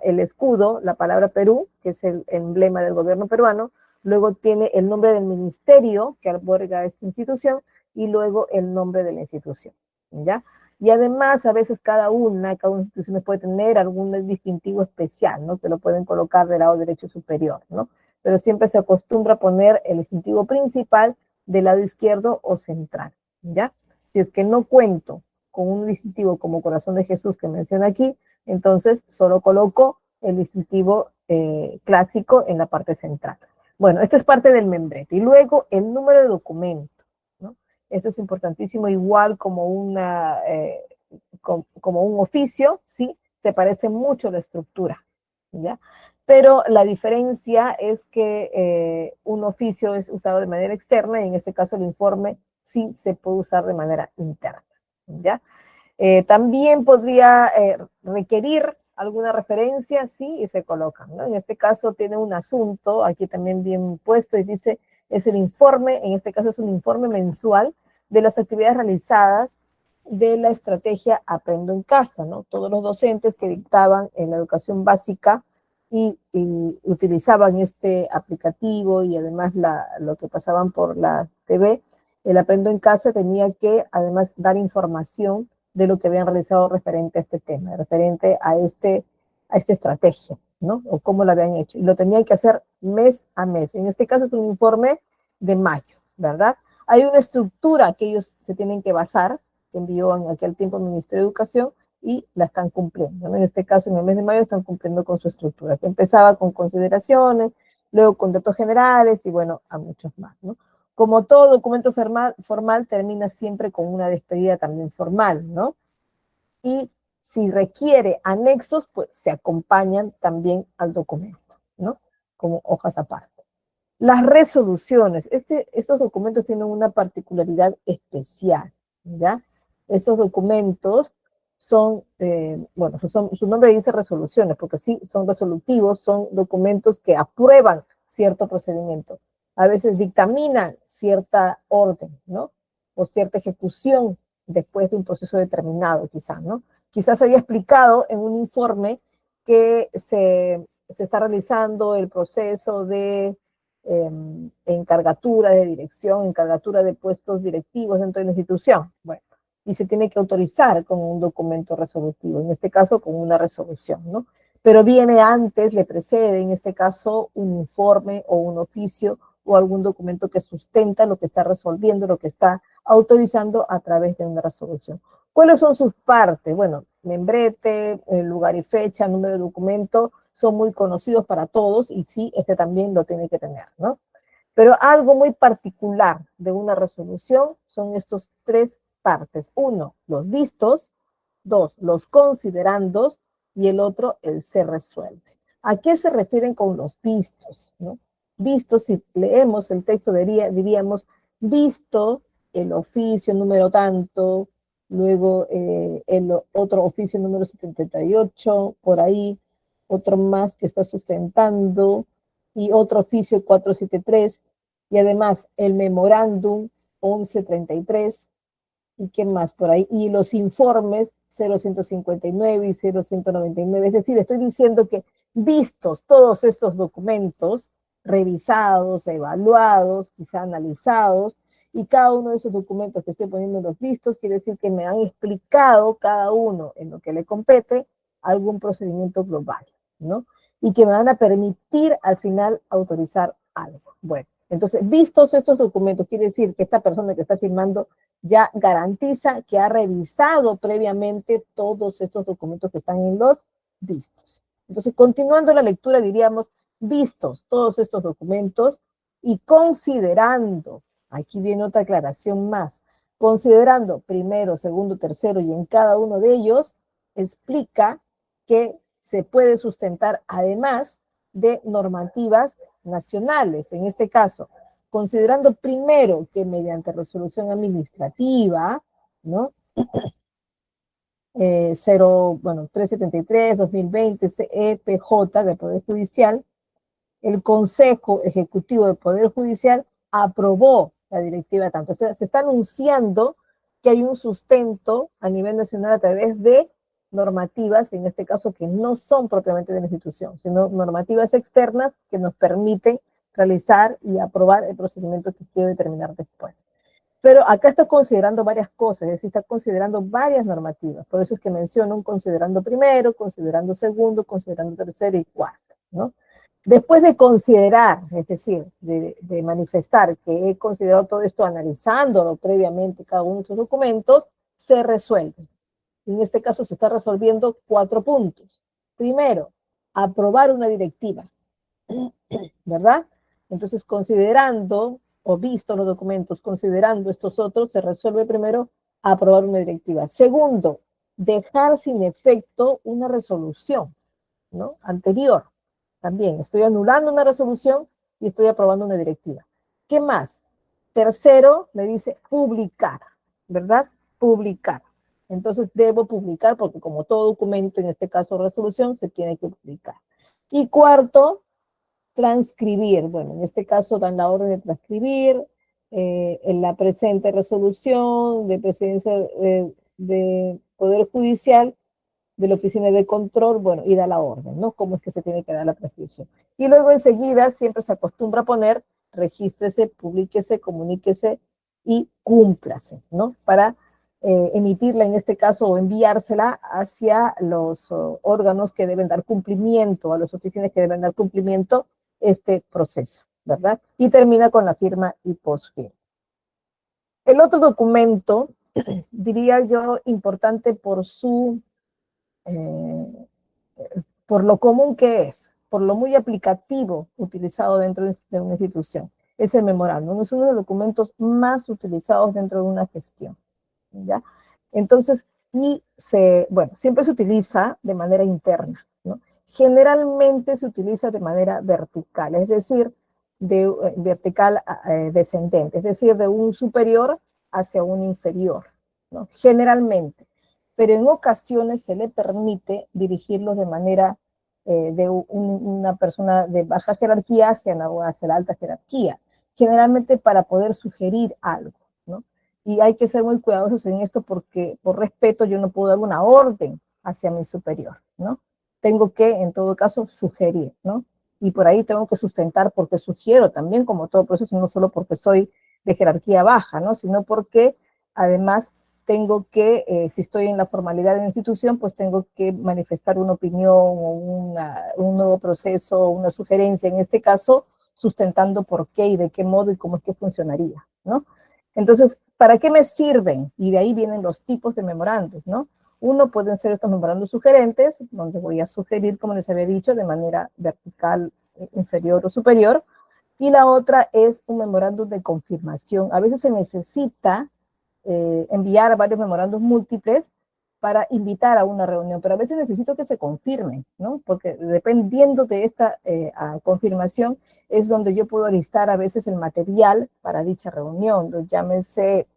S1: el escudo, la palabra Perú, que es el emblema del gobierno peruano, luego tiene el nombre del ministerio que alberga esta institución y luego el nombre de la institución, ¿ya? Y además, a veces cada institución puede tener algún distintivo especial, ¿no? Que lo pueden colocar del lado derecho superior, ¿no? Pero siempre se acostumbra a poner el distintivo principal del lado izquierdo o central, ¿ya? Si es que no cuento con un distintivo como Corazón de Jesús que menciona aquí, entonces solo coloco el distintivo clásico en la parte central. Bueno, esto es parte del membrete. Y luego el número de documento, ¿no? Esto es importantísimo, igual como como un oficio, ¿sí? Se parece mucho la estructura, ¿ya? Pero la diferencia es que un oficio es usado de manera externa y en este caso el informe sí se puede usar de manera interna, ¿ya? También podría requerir alguna referencia, sí, y se colocan, ¿no? En este caso tiene un asunto, aquí también bien puesto, y dice, es el informe, en este caso es un informe mensual de las actividades realizadas de la estrategia Aprendo en Casa, ¿no? Todos los docentes que dictaban en la educación básica y utilizaban este aplicativo y además lo que pasaban por la TV, el Aprendo en Casa tenía que además dar información de lo que habían realizado referente a este tema, referente a esta estrategia, ¿no? O cómo lo habían hecho. Y lo tenían que hacer mes a mes. En este caso es un informe de mayo, ¿verdad? Hay una estructura que ellos se tienen que basar, que envió en aquel tiempo el Ministerio de Educación, y la están cumpliendo, ¿no? En este caso, en el mes de mayo, están cumpliendo con su estructura, que empezaba con consideraciones, luego con datos generales y, bueno, a muchos más, ¿no? Como todo documento formal termina siempre con una despedida también formal, ¿no? Y si requiere anexos, pues se acompañan también al documento, ¿no? Como hojas aparte. Las resoluciones, estos documentos tienen una particularidad especial, ¿ya? Estos documentos son, bueno, su nombre dice resoluciones, porque sí, son resolutivos, son documentos que aprueban cierto procedimiento. A veces dictaminan cierta orden, ¿no? O cierta ejecución después de un proceso determinado, quizás, ¿no? Quizás haya explicado en un informe que se está realizando el proceso de encargatura de dirección, encargatura de puestos directivos dentro de la institución. Bueno, y se tiene que autorizar con un documento resolutivo, en este caso con una resolución, ¿no? Pero viene antes, le precede, en este caso, un informe o un oficio o algún documento que sustenta lo que está resolviendo, lo que está autorizando a través de una resolución. ¿Cuáles son sus partes? Bueno, membrete, lugar y fecha, número de documento, son muy conocidos para todos y sí, este también lo tiene que tener, ¿no? Pero algo muy particular de una resolución son estos tres partes. Uno, los vistos. Dos, los considerandos. Y el otro, el se resuelve. ¿A qué se refieren con los vistos, no? Vistos, si leemos el texto, diríamos, visto el oficio número tanto, luego el otro oficio número 78, por ahí, otro más que está sustentando, y otro oficio 473, y además el memorándum 1133, ¿Y qué más por ahí? Y los informes 0159 y 0199. Es decir, estoy diciendo que vistos todos estos documentos, revisados, evaluados, quizá analizados, y cada uno de esos documentos que estoy poniendo en los vistos, quiere decir que me han explicado cada uno en lo que le compete algún procedimiento global, ¿no? Y que me van a permitir al final autorizar algo. Bueno, entonces, vistos estos documentos, quiere decir que esta persona que está firmando ya garantiza que ha revisado previamente todos estos documentos que están en los vistos. Entonces, continuando la lectura, diríamos, vistos todos estos documentos y considerando, aquí viene otra aclaración más, considerando primero, segundo, tercero y en cada uno de ellos, explica que se puede sustentar además de normativas nacionales, en este caso, considerando primero que mediante resolución administrativa, ¿no? 373-2020 CEPJ del Poder Judicial, el Consejo Ejecutivo del Poder Judicial aprobó la directiva tanto. O sea, se está anunciando que hay un sustento a nivel nacional a través de normativas, en este caso que no son propiamente de la institución, sino normativas externas que nos permiten realizar y aprobar el procedimiento que quiero determinar después. Pero acá está considerando varias cosas, es decir, está considerando varias normativas. Por eso es que menciono un considerando primero, considerando segundo, considerando tercero y cuarto, ¿no? Después de considerar, es decir, de manifestar que he considerado todo esto analizándolo previamente cada uno de estos documentos, se resuelve. En este caso se está resolviendo 4 puntos. Primero, aprobar una directiva, ¿verdad? Entonces, considerando o visto los documentos, considerando estos otros, se resuelve primero aprobar una directiva. Segundo, dejar sin efecto una resolución, ¿no? Anterior. También estoy anulando una resolución y estoy aprobando una directiva. ¿Qué más? Tercero, me dice publicar, ¿verdad? Publicar. Entonces debo publicar porque como todo documento, en este caso resolución, se tiene que publicar. Y cuarto, transcribir. Bueno, en este caso dan la orden de transcribir en la presente resolución de presidencia de Poder Judicial de la Oficina de Control, bueno, y da la orden, ¿no? Cómo es que se tiene que dar la prescripción. Y luego enseguida siempre se acostumbra a poner regístrese, publíquese, comuníquese y cúmplase, ¿no? Para emitirla en este caso o enviársela hacia los órganos que deben dar cumplimiento, a las oficinas que deben dar cumplimiento este proceso, ¿verdad? Y termina con la firma y posfirma. El otro documento, diría yo, importante por su por lo común que es, por lo muy aplicativo utilizado dentro de una institución. Es el memorándum, es uno de los documentos más utilizados dentro de una gestión, ¿ya? Entonces, bueno, siempre se utiliza de manera interna, ¿no? Generalmente se utiliza de manera vertical, es decir, vertical descendente, es decir, de un superior hacia un inferior, ¿no? Generalmente, pero en ocasiones se le permite dirigirlos de manera de una persona de baja jerarquía hacia la alta jerarquía, generalmente para poder sugerir algo, ¿no? Y hay que ser muy cuidadosos en esto porque por respeto yo no puedo dar una orden hacia mi superior, ¿no? Tengo que, en todo caso, sugerir, ¿no? Y por ahí tengo que sustentar porque sugiero también, como todo proceso, no solo porque soy de jerarquía baja, ¿no? Sino porque además tengo que, si estoy en la formalidad de una institución, pues tengo que manifestar una opinión o un nuevo proceso, una sugerencia, en este caso, sustentando por qué y de qué modo y cómo es que funcionaría, ¿no? Entonces, ¿para qué me sirven? Y de ahí vienen los tipos de memorandos, ¿no? Uno pueden ser estos memorandos sugerentes, donde voy a sugerir, como les había dicho, de manera vertical, inferior o superior, y la otra es un memorándum de confirmación. A veces se necesita enviar varios memorandos múltiples para invitar a una reunión, pero a veces necesito que se confirmen, ¿no? Porque dependiendo de esta confirmación es donde yo puedo listar a veces el material para dicha reunión, llámense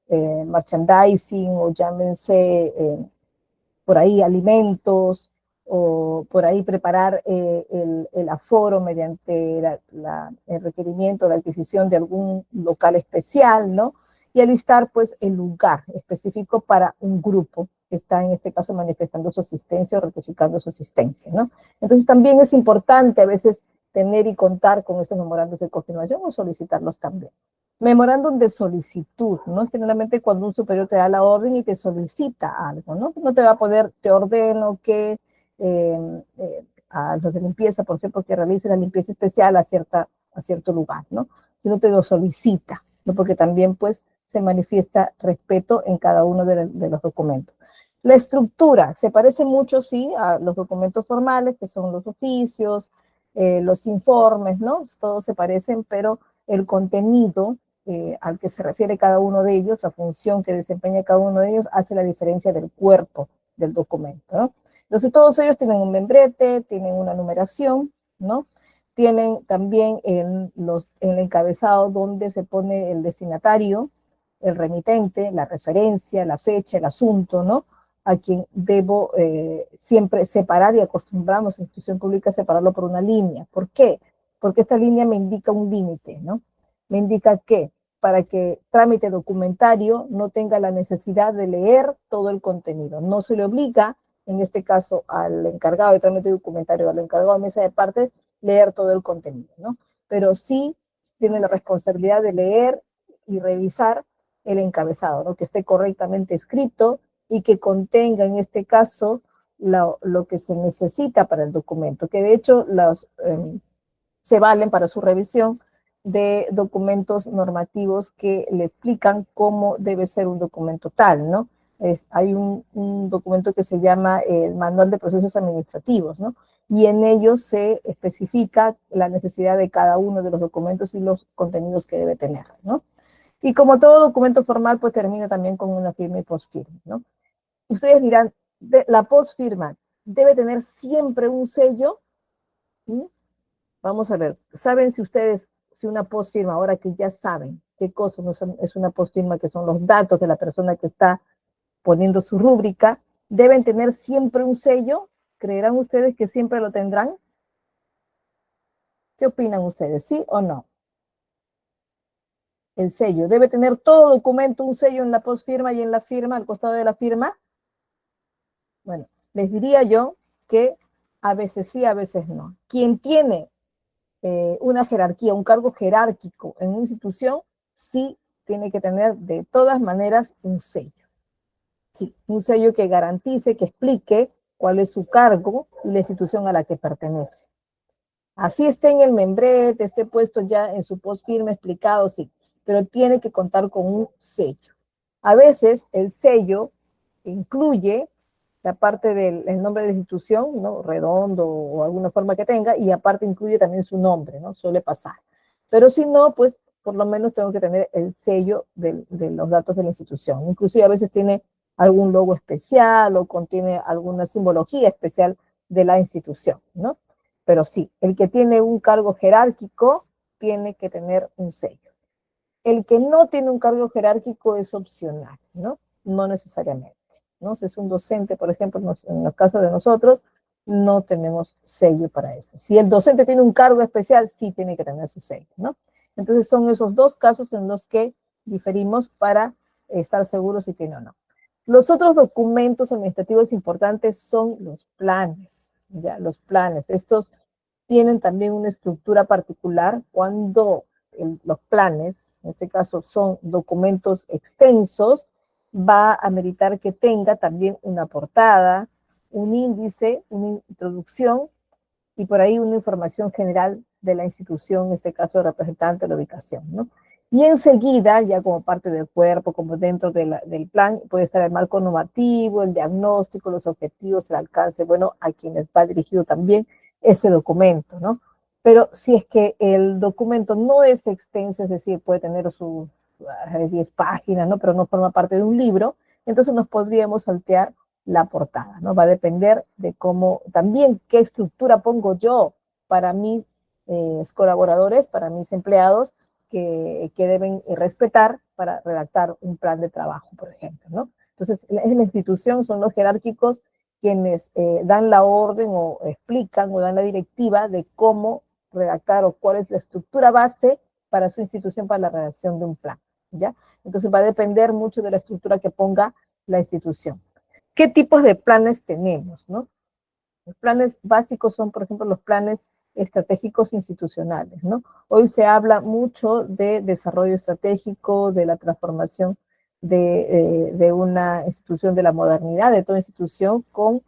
S1: merchandising o llámense por ahí alimentos o por ahí preparar el aforo mediante el requerimiento de adquisición de algún local especial, ¿no? y alistar pues el lugar específico para un grupo que está en este caso manifestando su asistencia o ratificando su asistencia, ¿no? Entonces también es importante a veces tener y contar con estos memorandos de confirmación o solicitarlos también. Memorándum de solicitud, ¿no? Generalmente cuando un superior te da la orden y te solicita algo, ¿no? No te va a poder, te ordeno que a los de limpieza, por ejemplo, que realice la limpieza especial a cierto lugar, ¿no? Sino te lo solicita, ¿no? Porque también, pues, se manifiesta respeto en cada uno de los documentos. La estructura se parece mucho, sí, a los documentos formales, que son los oficios, los informes, ¿no? Todos se parecen, pero el contenido al que se refiere cada uno de ellos, la función que desempeña cada uno de ellos, hace la diferencia del cuerpo del documento, ¿no? Entonces, todos ellos tienen un membrete, tienen una numeración, ¿no? Tienen también en el encabezado donde se pone el destinatario, el remitente, la referencia, la fecha, el asunto, ¿no? A quien debo siempre separar y acostumbramos en institución pública a separarlo por una línea. ¿Por qué? Porque esta línea me indica un límite, ¿no? Me indica que para que trámite documentario no tenga la necesidad de leer todo el contenido. No se le obliga, en este caso, al encargado de trámite documentario, al encargado de mesa de partes, leer todo el contenido, ¿no? Pero sí tiene la responsabilidad de leer y revisar el encabezado, ¿no? Que esté correctamente escrito y que contenga, en este caso, lo que se necesita para el documento, que de hecho se valen para su revisión de documentos normativos que le explican cómo debe ser un documento tal, ¿no? Hay un documento que se llama el Manual de Procesos Administrativos, ¿no? Y en ellos se especifica la necesidad de cada uno de los documentos y los contenidos que debe tener, ¿no? Y como todo documento formal, pues termina también con una firma y postfirma, ¿no? Ustedes dirán, la postfirma debe tener siempre un sello, ¿sí? Vamos a ver, ¿saben si ustedes, si una postfirma, ahora que ya saben qué cosa es una postfirma, que son los datos de la persona que está poniendo su rúbrica, deben tener siempre un sello? ¿Creerán ustedes que siempre lo tendrán? ¿Qué opinan ustedes, sí o no? El sello, ¿debe tener todo documento un sello en la postfirma y en la firma, al costado de la firma? Bueno, les diría yo que a veces sí, a veces no. Quien tiene una jerarquía, un cargo jerárquico en una institución, sí tiene que tener de todas maneras un sello. Sí, un sello que garantice, que explique cuál es su cargo y la institución a la que pertenece. Así esté en el membrete, esté puesto ya en su post firme explicado, sí, pero tiene que contar con un sello. A veces el sello incluye la parte del nombre de la institución, ¿no? Redondo o alguna forma que tenga, y aparte incluye también su nombre, ¿no? Suele pasar. Pero si no, pues por lo menos tengo que tener el sello de los datos de la institución. Inclusive a veces tiene algún logo especial o contiene alguna simbología especial de la institución, ¿no? Pero sí, el que tiene un cargo jerárquico tiene que tener un sello. El que no tiene un cargo jerárquico es opcional, ¿no? No necesariamente, ¿no? Si es un docente, por ejemplo, en el caso de nosotros, no tenemos sello para esto. Si el docente tiene un cargo especial, sí tiene que tener su sello, ¿no? Entonces son esos dos casos en los que diferimos para estar seguros si tiene o no. Los otros documentos administrativos importantes son los planes, ya, los planes. Estos tienen también una estructura particular cuando los planes, en este caso son documentos extensos, va a meritar que tenga también una portada, un índice, una introducción y por ahí una información general de la institución, en este caso representante de la ubicación, ¿no? Y enseguida, ya como parte del cuerpo, como dentro del plan, puede estar el marco normativo, el diagnóstico, los objetivos, el alcance, bueno, a quienes va dirigido también ese documento, ¿no? Pero si es que el documento no es extenso, es decir, puede tener sus 10 páginas, ¿no? Pero no forma parte de un libro, entonces nos podríamos saltear la portada, ¿no? Va a depender de cómo, también qué estructura pongo yo para mis colaboradores, para mis empleados, que deben respetar para redactar un plan de trabajo, por ejemplo, ¿no? Entonces, en la institución son los jerárquicos quienes dan la orden o explican o dan la directiva de cómo redactar o cuál es la estructura base para su institución para la redacción de un plan. ¿ya? Entonces va a depender mucho de la estructura que ponga la institución. ¿Qué tipos de planes tenemos, no? Los planes básicos son, por ejemplo, los planes estratégicos institucionales, ¿no? Hoy se habla mucho de desarrollo estratégico, de la transformación de una institución, de la modernidad de toda institución con,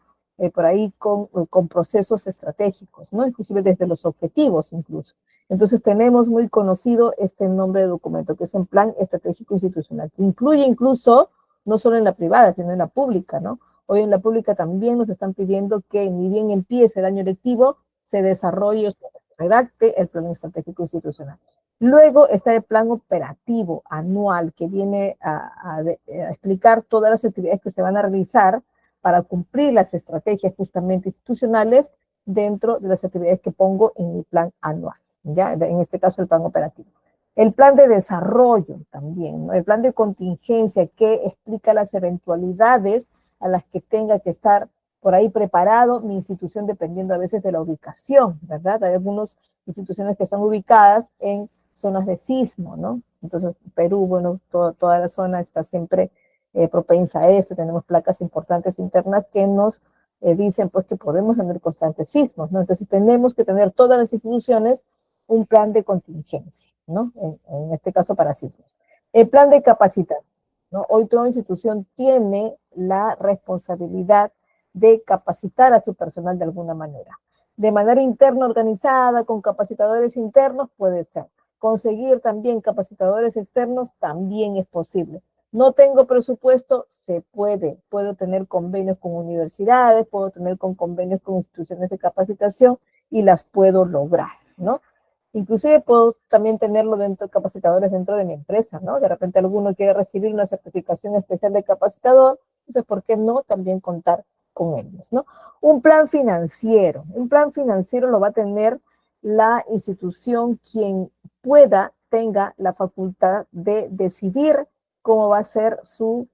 S1: por ahí, con procesos estratégicos, ¿no? Inclusive desde los objetivos, incluso. Entonces tenemos muy conocido este nombre de documento, que es un plan estratégico institucional, que incluye incluso, no solo en la privada, sino en la pública, ¿no? Hoy en la pública también nos están pidiendo que ni bien empiece el año lectivo, se desarrolle o se redacte el plan estratégico institucional. Luego está el plan operativo anual que viene a explicar todas las actividades que se van a realizar para cumplir las estrategias justamente institucionales dentro de las actividades que pongo en mi plan anual, ¿ya? En este caso el plan operativo. El plan de desarrollo también, ¿no? El plan de contingencia que explica las eventualidades a las que tenga que estar por ahí preparado mi institución, dependiendo a veces de la ubicación, ¿verdad? Hay algunas instituciones que están ubicadas en zonas de sismo, ¿no? Entonces, Perú, bueno, toda la zona está siempre propensa a esto, tenemos placas importantes internas que nos dicen pues que podemos tener constantes sismos, ¿no? Entonces tenemos que tener todas las instituciones un plan de contingencia, ¿no? En este caso para sismos. El plan de capacitación, ¿no? Hoy toda institución tiene la responsabilidad de capacitar a su personal de alguna manera. De manera interna organizada, con capacitadores internos, puede ser. Conseguir también capacitadores externos también es posible. No tengo presupuesto, se puede. Puedo tener convenios con universidades, puedo tener convenios con instituciones de capacitación y las puedo lograr, ¿no? Inclusive puedo también tenerlo dentro, capacitadores dentro de mi empresa, ¿no? De repente alguno quiere recibir una certificación especial de capacitador, entonces, ¿por qué no también contar con ellos, ¿no? Un plan financiero lo va a tener la institución quien pueda, tenga la facultad de decidir cómo va a ser su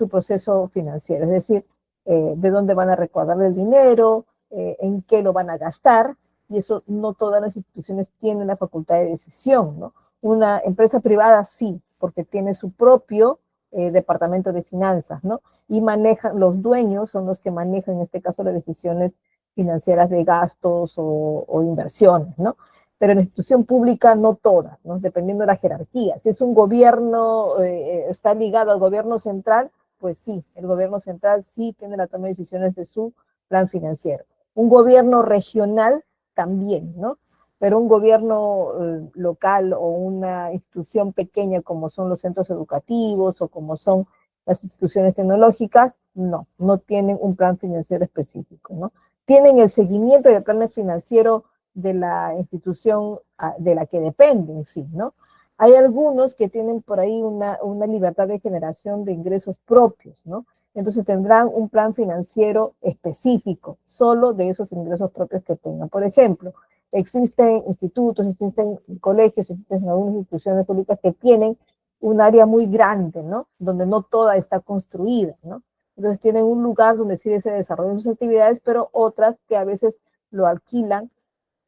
S1: proceso financiero, es decir, de dónde van a recaudar el dinero, en qué lo van a gastar, y eso no todas las instituciones tienen la facultad de decisión, ¿no? Una empresa privada sí, porque tiene su propio departamento de finanzas, ¿no? Y manejan, los dueños son los que manejan, en este caso, las decisiones financieras de gastos o inversiones, ¿no? Pero en la institución pública no todas, ¿no? Dependiendo de la jerarquía. Si es un gobierno, está ligado al gobierno central, pues sí, el gobierno central sí tiene la toma de decisiones de su plan financiero. Un gobierno regional también, ¿no? Pero un gobierno local o una institución pequeña como son los centros educativos o como son las instituciones tecnológicas, no tienen un plan financiero específico, ¿no? Tienen el seguimiento del plan financiero de la institución de la que dependen, sí, ¿no? Hay algunos que tienen por ahí una libertad de generación de ingresos propios, ¿no? Entonces tendrán un plan financiero específico, solo de esos ingresos propios que tengan. Por ejemplo, existen institutos, existen colegios, existen algunas instituciones públicas que tienen un área muy grande, ¿no? Donde no toda está construida, ¿no? Entonces tienen un lugar donde sí se desarrollan sus actividades, pero otras que a veces lo alquilan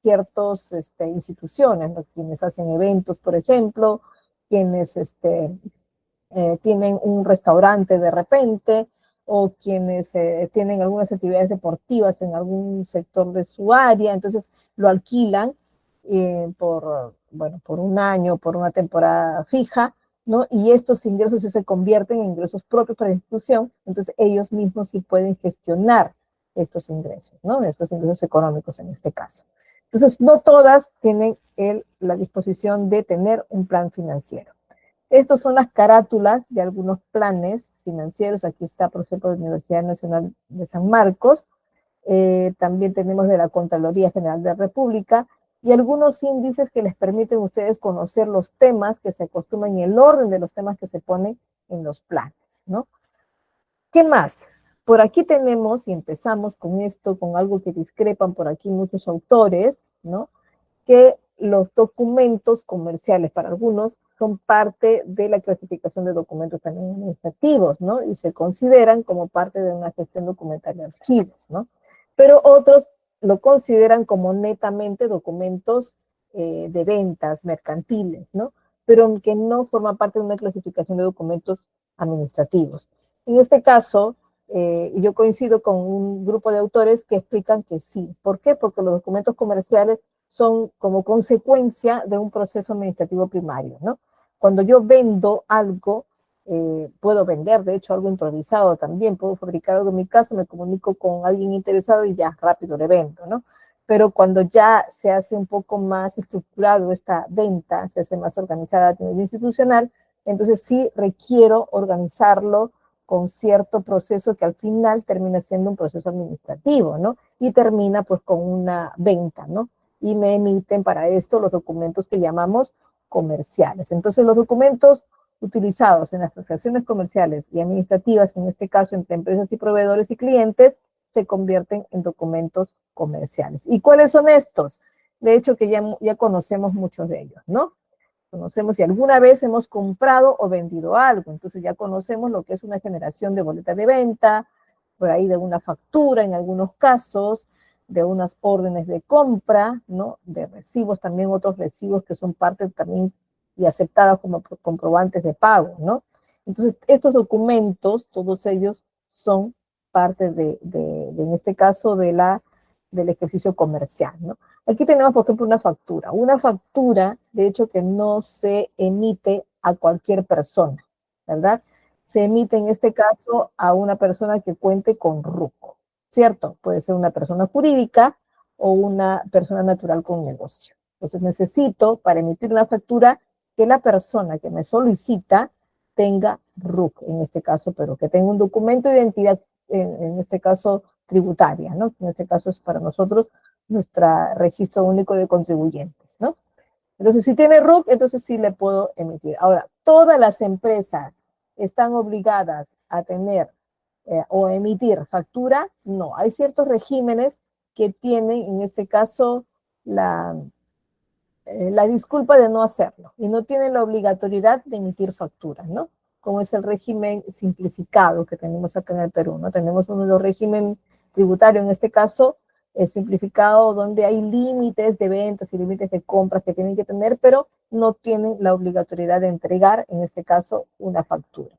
S1: ciertas instituciones, ¿no? Quienes hacen eventos, por ejemplo, quienes tienen un restaurante de repente, o quienes tienen algunas actividades deportivas en algún sector de su área, entonces lo alquilan por un año, por una temporada fija, ¿no? Y estos ingresos se convierten en ingresos propios para la institución, entonces ellos mismos sí pueden gestionar estos ingresos, ¿no? Estos ingresos económicos en este caso. Entonces, no todas tienen la disposición de tener un plan financiero. Estas son las carátulas de algunos planes financieros. Aquí está, por ejemplo, la Universidad Nacional de San Marcos. También tenemos de la Contraloría General de la República y algunos índices que les permiten a ustedes conocer los temas que se acostumbran y el orden de los temas que se ponen en los planes, ¿no? ¿Qué más? Por aquí tenemos, y empezamos con esto, con algo que discrepan por aquí muchos autores, ¿no? Que los documentos comerciales para algunos son parte de la clasificación de documentos también administrativos, ¿no? Y se consideran como parte de una gestión documental de archivos, ¿no? Pero otros lo consideran como netamente documentos de ventas mercantiles, ¿no? pero que no forma parte de una clasificación de documentos administrativos. En este caso, yo coincido con un grupo de autores que explican que sí. ¿Por qué? Porque los documentos comerciales son como consecuencia de un proceso administrativo primario, ¿no? Cuando yo vendo algo, puedo vender, de hecho, algo improvisado también, puedo fabricar algo en mi casa, me comunico con alguien interesado y ya rápido le vendo, ¿no? Pero cuando ya se hace un poco más estructurado esta venta, se hace más organizada a nivel institucional, entonces sí requiero organizarlo con cierto proceso que al final termina siendo un proceso administrativo, ¿no? Y termina pues con una venta, ¿no? Y me emiten para esto los documentos que llamamos comerciales. Entonces los documentos utilizados en las transacciones comerciales y administrativas, en este caso entre empresas y proveedores y clientes, se convierten en documentos comerciales. ¿Y cuáles son estos? De hecho, que ya conocemos muchos de ellos, ¿no? Conocemos si alguna vez hemos comprado o vendido algo, entonces ya conocemos lo que es una generación de boleta de venta, por ahí de una factura en algunos casos, de unas órdenes de compra, ¿no? De recibos, también otros recibos que son parte también y aceptados como comprobantes de pago, ¿no? Entonces, estos documentos, todos ellos son parte en este caso, del ejercicio comercial, ¿no? Aquí tenemos, por ejemplo, una factura. Una factura, de hecho, que no se emite a cualquier persona, ¿verdad? Se emite en este caso a una persona que cuente con RUC, ¿cierto? Puede ser una persona jurídica o una persona natural con negocio. Entonces necesito, para emitir una factura, que la persona que me solicita tenga RUC, en este caso, pero que tenga un documento de identidad, en este caso, tributaria, ¿no? En este caso es para nosotros nuestro registro único de contribuyentes, ¿no? Entonces, si tiene RUC, entonces sí le puedo emitir. Ahora, todas las empresas están obligadas a tener o emitir factura. No, hay ciertos regímenes que tienen, en este caso, la disculpa de no hacerlo y no tienen la obligatoriedad de emitir facturas, ¿no? Como es el régimen simplificado que tenemos acá en el Perú, ¿no? Tenemos uno de los régimen tributario, en este caso, simplificado, donde hay límites de ventas y límites de compras que tienen que tener, pero no tienen la obligatoriedad de entregar, en este caso, una factura.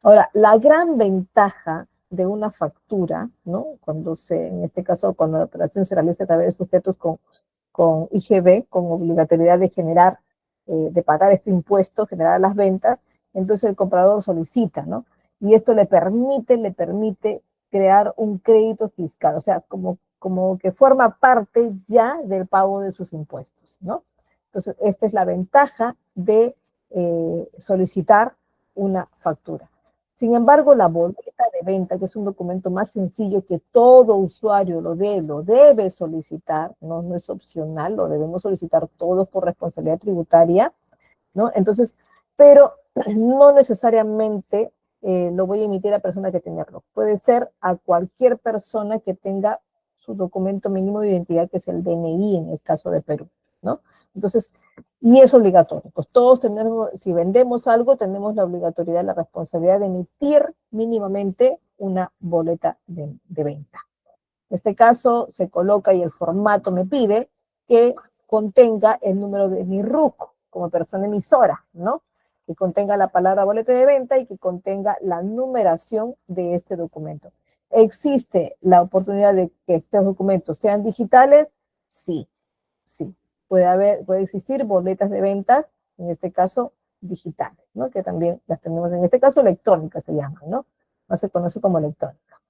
S1: Ahora, la gran ventaja de una factura, ¿no? En este caso, cuando la operación se realiza a través de sujetos con IGB, con obligatoriedad de generar, de pagar este impuesto, generar las ventas, entonces el comprador solicita, ¿no? Y esto le permite crear un crédito fiscal, o sea, como que forma parte ya del pago de sus impuestos, ¿no? Entonces, esta es la ventaja de solicitar una factura. Sin embargo, la boleta de venta, que es un documento más sencillo que todo usuario lo debe solicitar, no es opcional, lo debemos solicitar todos por responsabilidad tributaria, ¿no? Entonces, pero no necesariamente lo voy a emitir a persona que tenga ROC. Puede ser a cualquier persona que tenga su documento mínimo de identidad, que es el DNI en el caso de Perú, ¿no? Entonces, y es obligatorio. Pues todos tenemos, si vendemos algo, tenemos la obligatoriedad, la responsabilidad de emitir mínimamente una boleta de venta. En este caso, se coloca y el formato me pide que contenga el número de mi RUC como persona emisora, ¿no? Que contenga la palabra boleta de venta y que contenga la numeración de este documento. ¿Existe la oportunidad de que estos documentos sean digitales? Sí, sí. Puede existir boletas de ventas, en este caso digitales, ¿no? Que también las tenemos, en este caso electrónicas se llaman, ¿no? No se conoce como electrónica.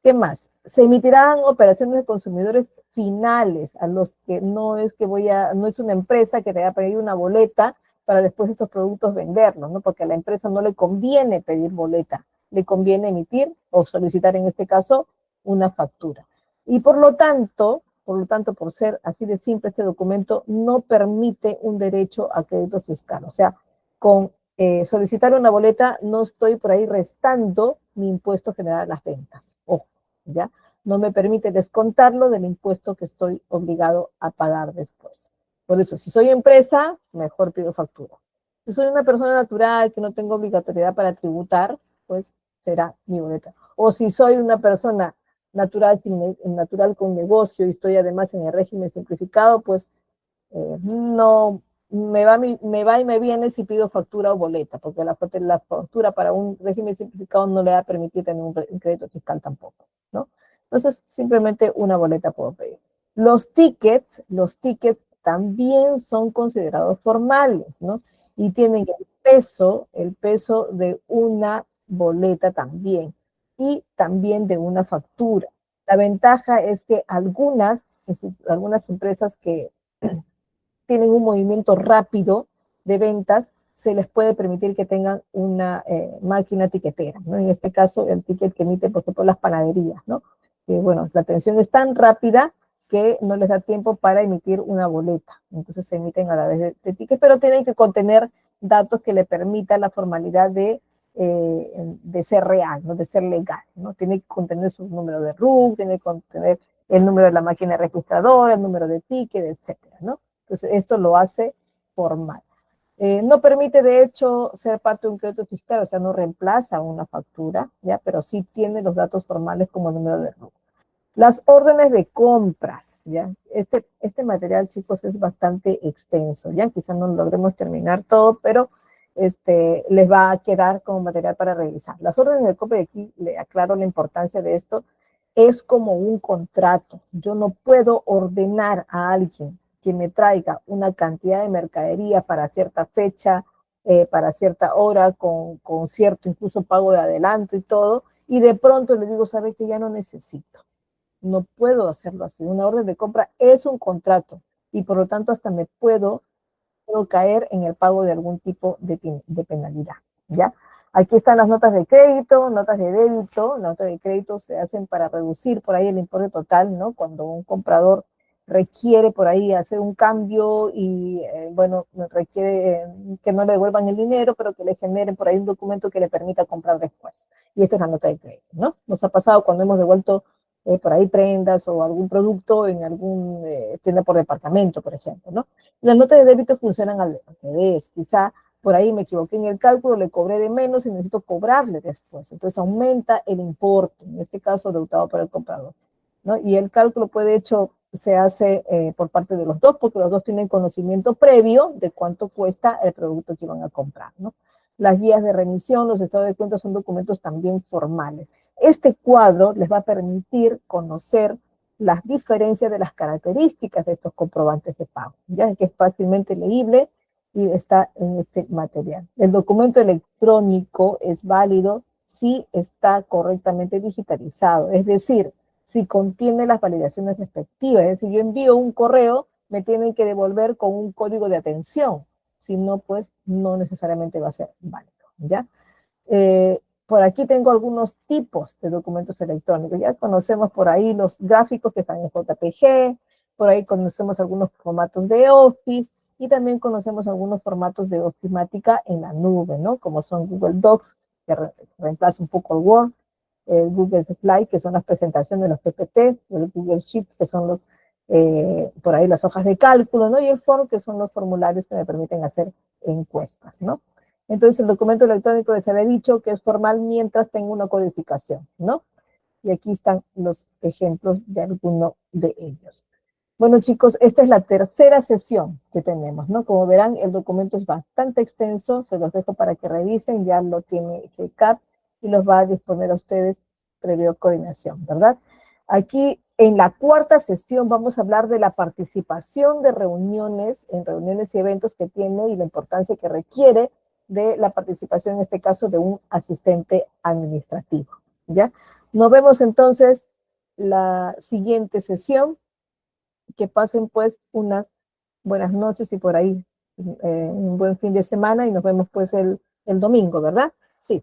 S1: ¿Qué más? Se emitirán operaciones de consumidores finales, a los que no es una empresa que te haya pedido una boleta para después estos productos venderlos, ¿no? Porque a la empresa no le conviene pedir boleta, le conviene emitir o solicitar, en este caso, una factura. Y por lo tanto, por ser así de simple, este documento no permite un derecho a crédito fiscal. O sea, con solicitar una boleta no estoy por ahí restando mi impuesto general a las ventas. Ojo, ¿ya? No me permite descontarlo del impuesto que estoy obligado a pagar después. Por eso, si soy empresa, mejor pido factura. Si soy una persona natural que no tengo obligatoriedad para tributar, pues será mi boleta. O si soy una persona natural con negocio y estoy además en el régimen simplificado, pues no me va y me viene si pido factura o boleta, porque la factura para un régimen simplificado no le va a permitir tener un crédito fiscal tampoco, ¿no? Entonces, simplemente una boleta puedo pedir. Los tickets también son considerados formales, ¿no? Y tienen el peso de una boleta también, y también de una factura. La ventaja es que algunas empresas que tienen un movimiento rápido de ventas, se les puede permitir que tengan una máquina tiquetera, ¿no? En este caso, el ticket que emite, por ejemplo, las panaderías, ¿no? Que, bueno, la atención es tan rápida que no les da tiempo para emitir una boleta. Entonces se emiten a través de ticket, pero tienen que contener datos que le permitan la formalidad de ser real, ¿no? De ser legal, ¿no? Tiene que contener su número de RUC, tiene que contener el número de la máquina registradora, el número de ticket, etcétera, ¿no? Entonces, esto lo hace formal. No permite, de hecho, ser parte de un crédito fiscal, o sea, no reemplaza una factura, ¿ya? Pero sí tiene los datos formales como número de RUC. Las órdenes de compras, ¿ya? Este material, chicos, es bastante extenso, ¿ya? Quizás no logremos terminar todo, pero les va a quedar como material para revisar. Las órdenes de compra, y aquí le aclaro la importancia de esto, es como un contrato. Yo no puedo ordenar a alguien que me traiga una cantidad de mercadería para cierta fecha, para cierta hora, con cierto incluso pago de adelanto y todo, y de pronto le digo, ¿sabes que ya no necesito? No puedo hacerlo así. Una orden de compra es un contrato y por lo tanto hasta me puedo caer en el pago de algún tipo de penalidad, ¿ya? Aquí están las notas de crédito, notas de débito. Las notas de crédito se hacen para reducir por ahí el importe total, ¿no? Cuando un comprador requiere por ahí hacer un cambio y, bueno, requiere que no le devuelvan el dinero, pero que le generen por ahí un documento que le permita comprar después. Y esta es la nota de crédito, ¿no? Nos ha pasado cuando hemos devuelto por ahí prendas o algún producto en algún tienda por departamento, por ejemplo, ¿no? Las notas de débito funcionan al revés. Quizá por ahí me equivoqué en el cálculo, le cobré de menos y necesito cobrarle después. Entonces aumenta el importe, en este caso deudado por el comprador, ¿no? Y el cálculo, pues, de hecho, se hace por parte de los dos, porque los dos tienen conocimiento previo de cuánto cuesta el producto que van a comprar, ¿no? Las guías de remisión, los estados de cuenta son documentos también formales. Este cuadro les va a permitir conocer las diferencias de las características de estos comprobantes de pago, ya que es fácilmente leíble y está en este material. El documento electrónico es válido si está correctamente digitalizado, es decir, si contiene las validaciones respectivas. Es decir, yo envío un correo, me tienen que devolver con un código de atención, si no, pues no necesariamente va a ser válido, ¿ya? Por aquí tengo algunos tipos de documentos electrónicos. Ya conocemos por ahí los gráficos que están en JPG, por ahí conocemos algunos formatos de Office y también conocemos algunos formatos de ofimática en la nube, ¿no? Como son Google Docs, que reemplaza un poco el Word, el Google Slide, que son las presentaciones de los PPT, el Google Sheets, que son por ahí las hojas de cálculo, ¿no? Y el Form, que son los formularios que me permiten hacer encuestas, ¿no? Entonces, el documento electrónico les había dicho que es formal mientras tenga una codificación, ¿no? Y aquí están los ejemplos de alguno de ellos. Bueno, chicos, esta es la tercera sesión que tenemos, ¿no? Como verán, el documento es bastante extenso, se los dejo para que revisen, ya lo tiene GCAP y los va a disponer a ustedes previo coordinación, ¿verdad? Aquí, en la cuarta sesión, vamos a hablar de la participación de reuniones, en reuniones y eventos que tiene y la importancia que requiere de la participación, en este caso, de un asistente administrativo, ¿ya? Nos vemos entonces la siguiente sesión. Que pasen pues unas buenas noches y por ahí un buen fin de semana y nos vemos pues el domingo, ¿verdad? Sí.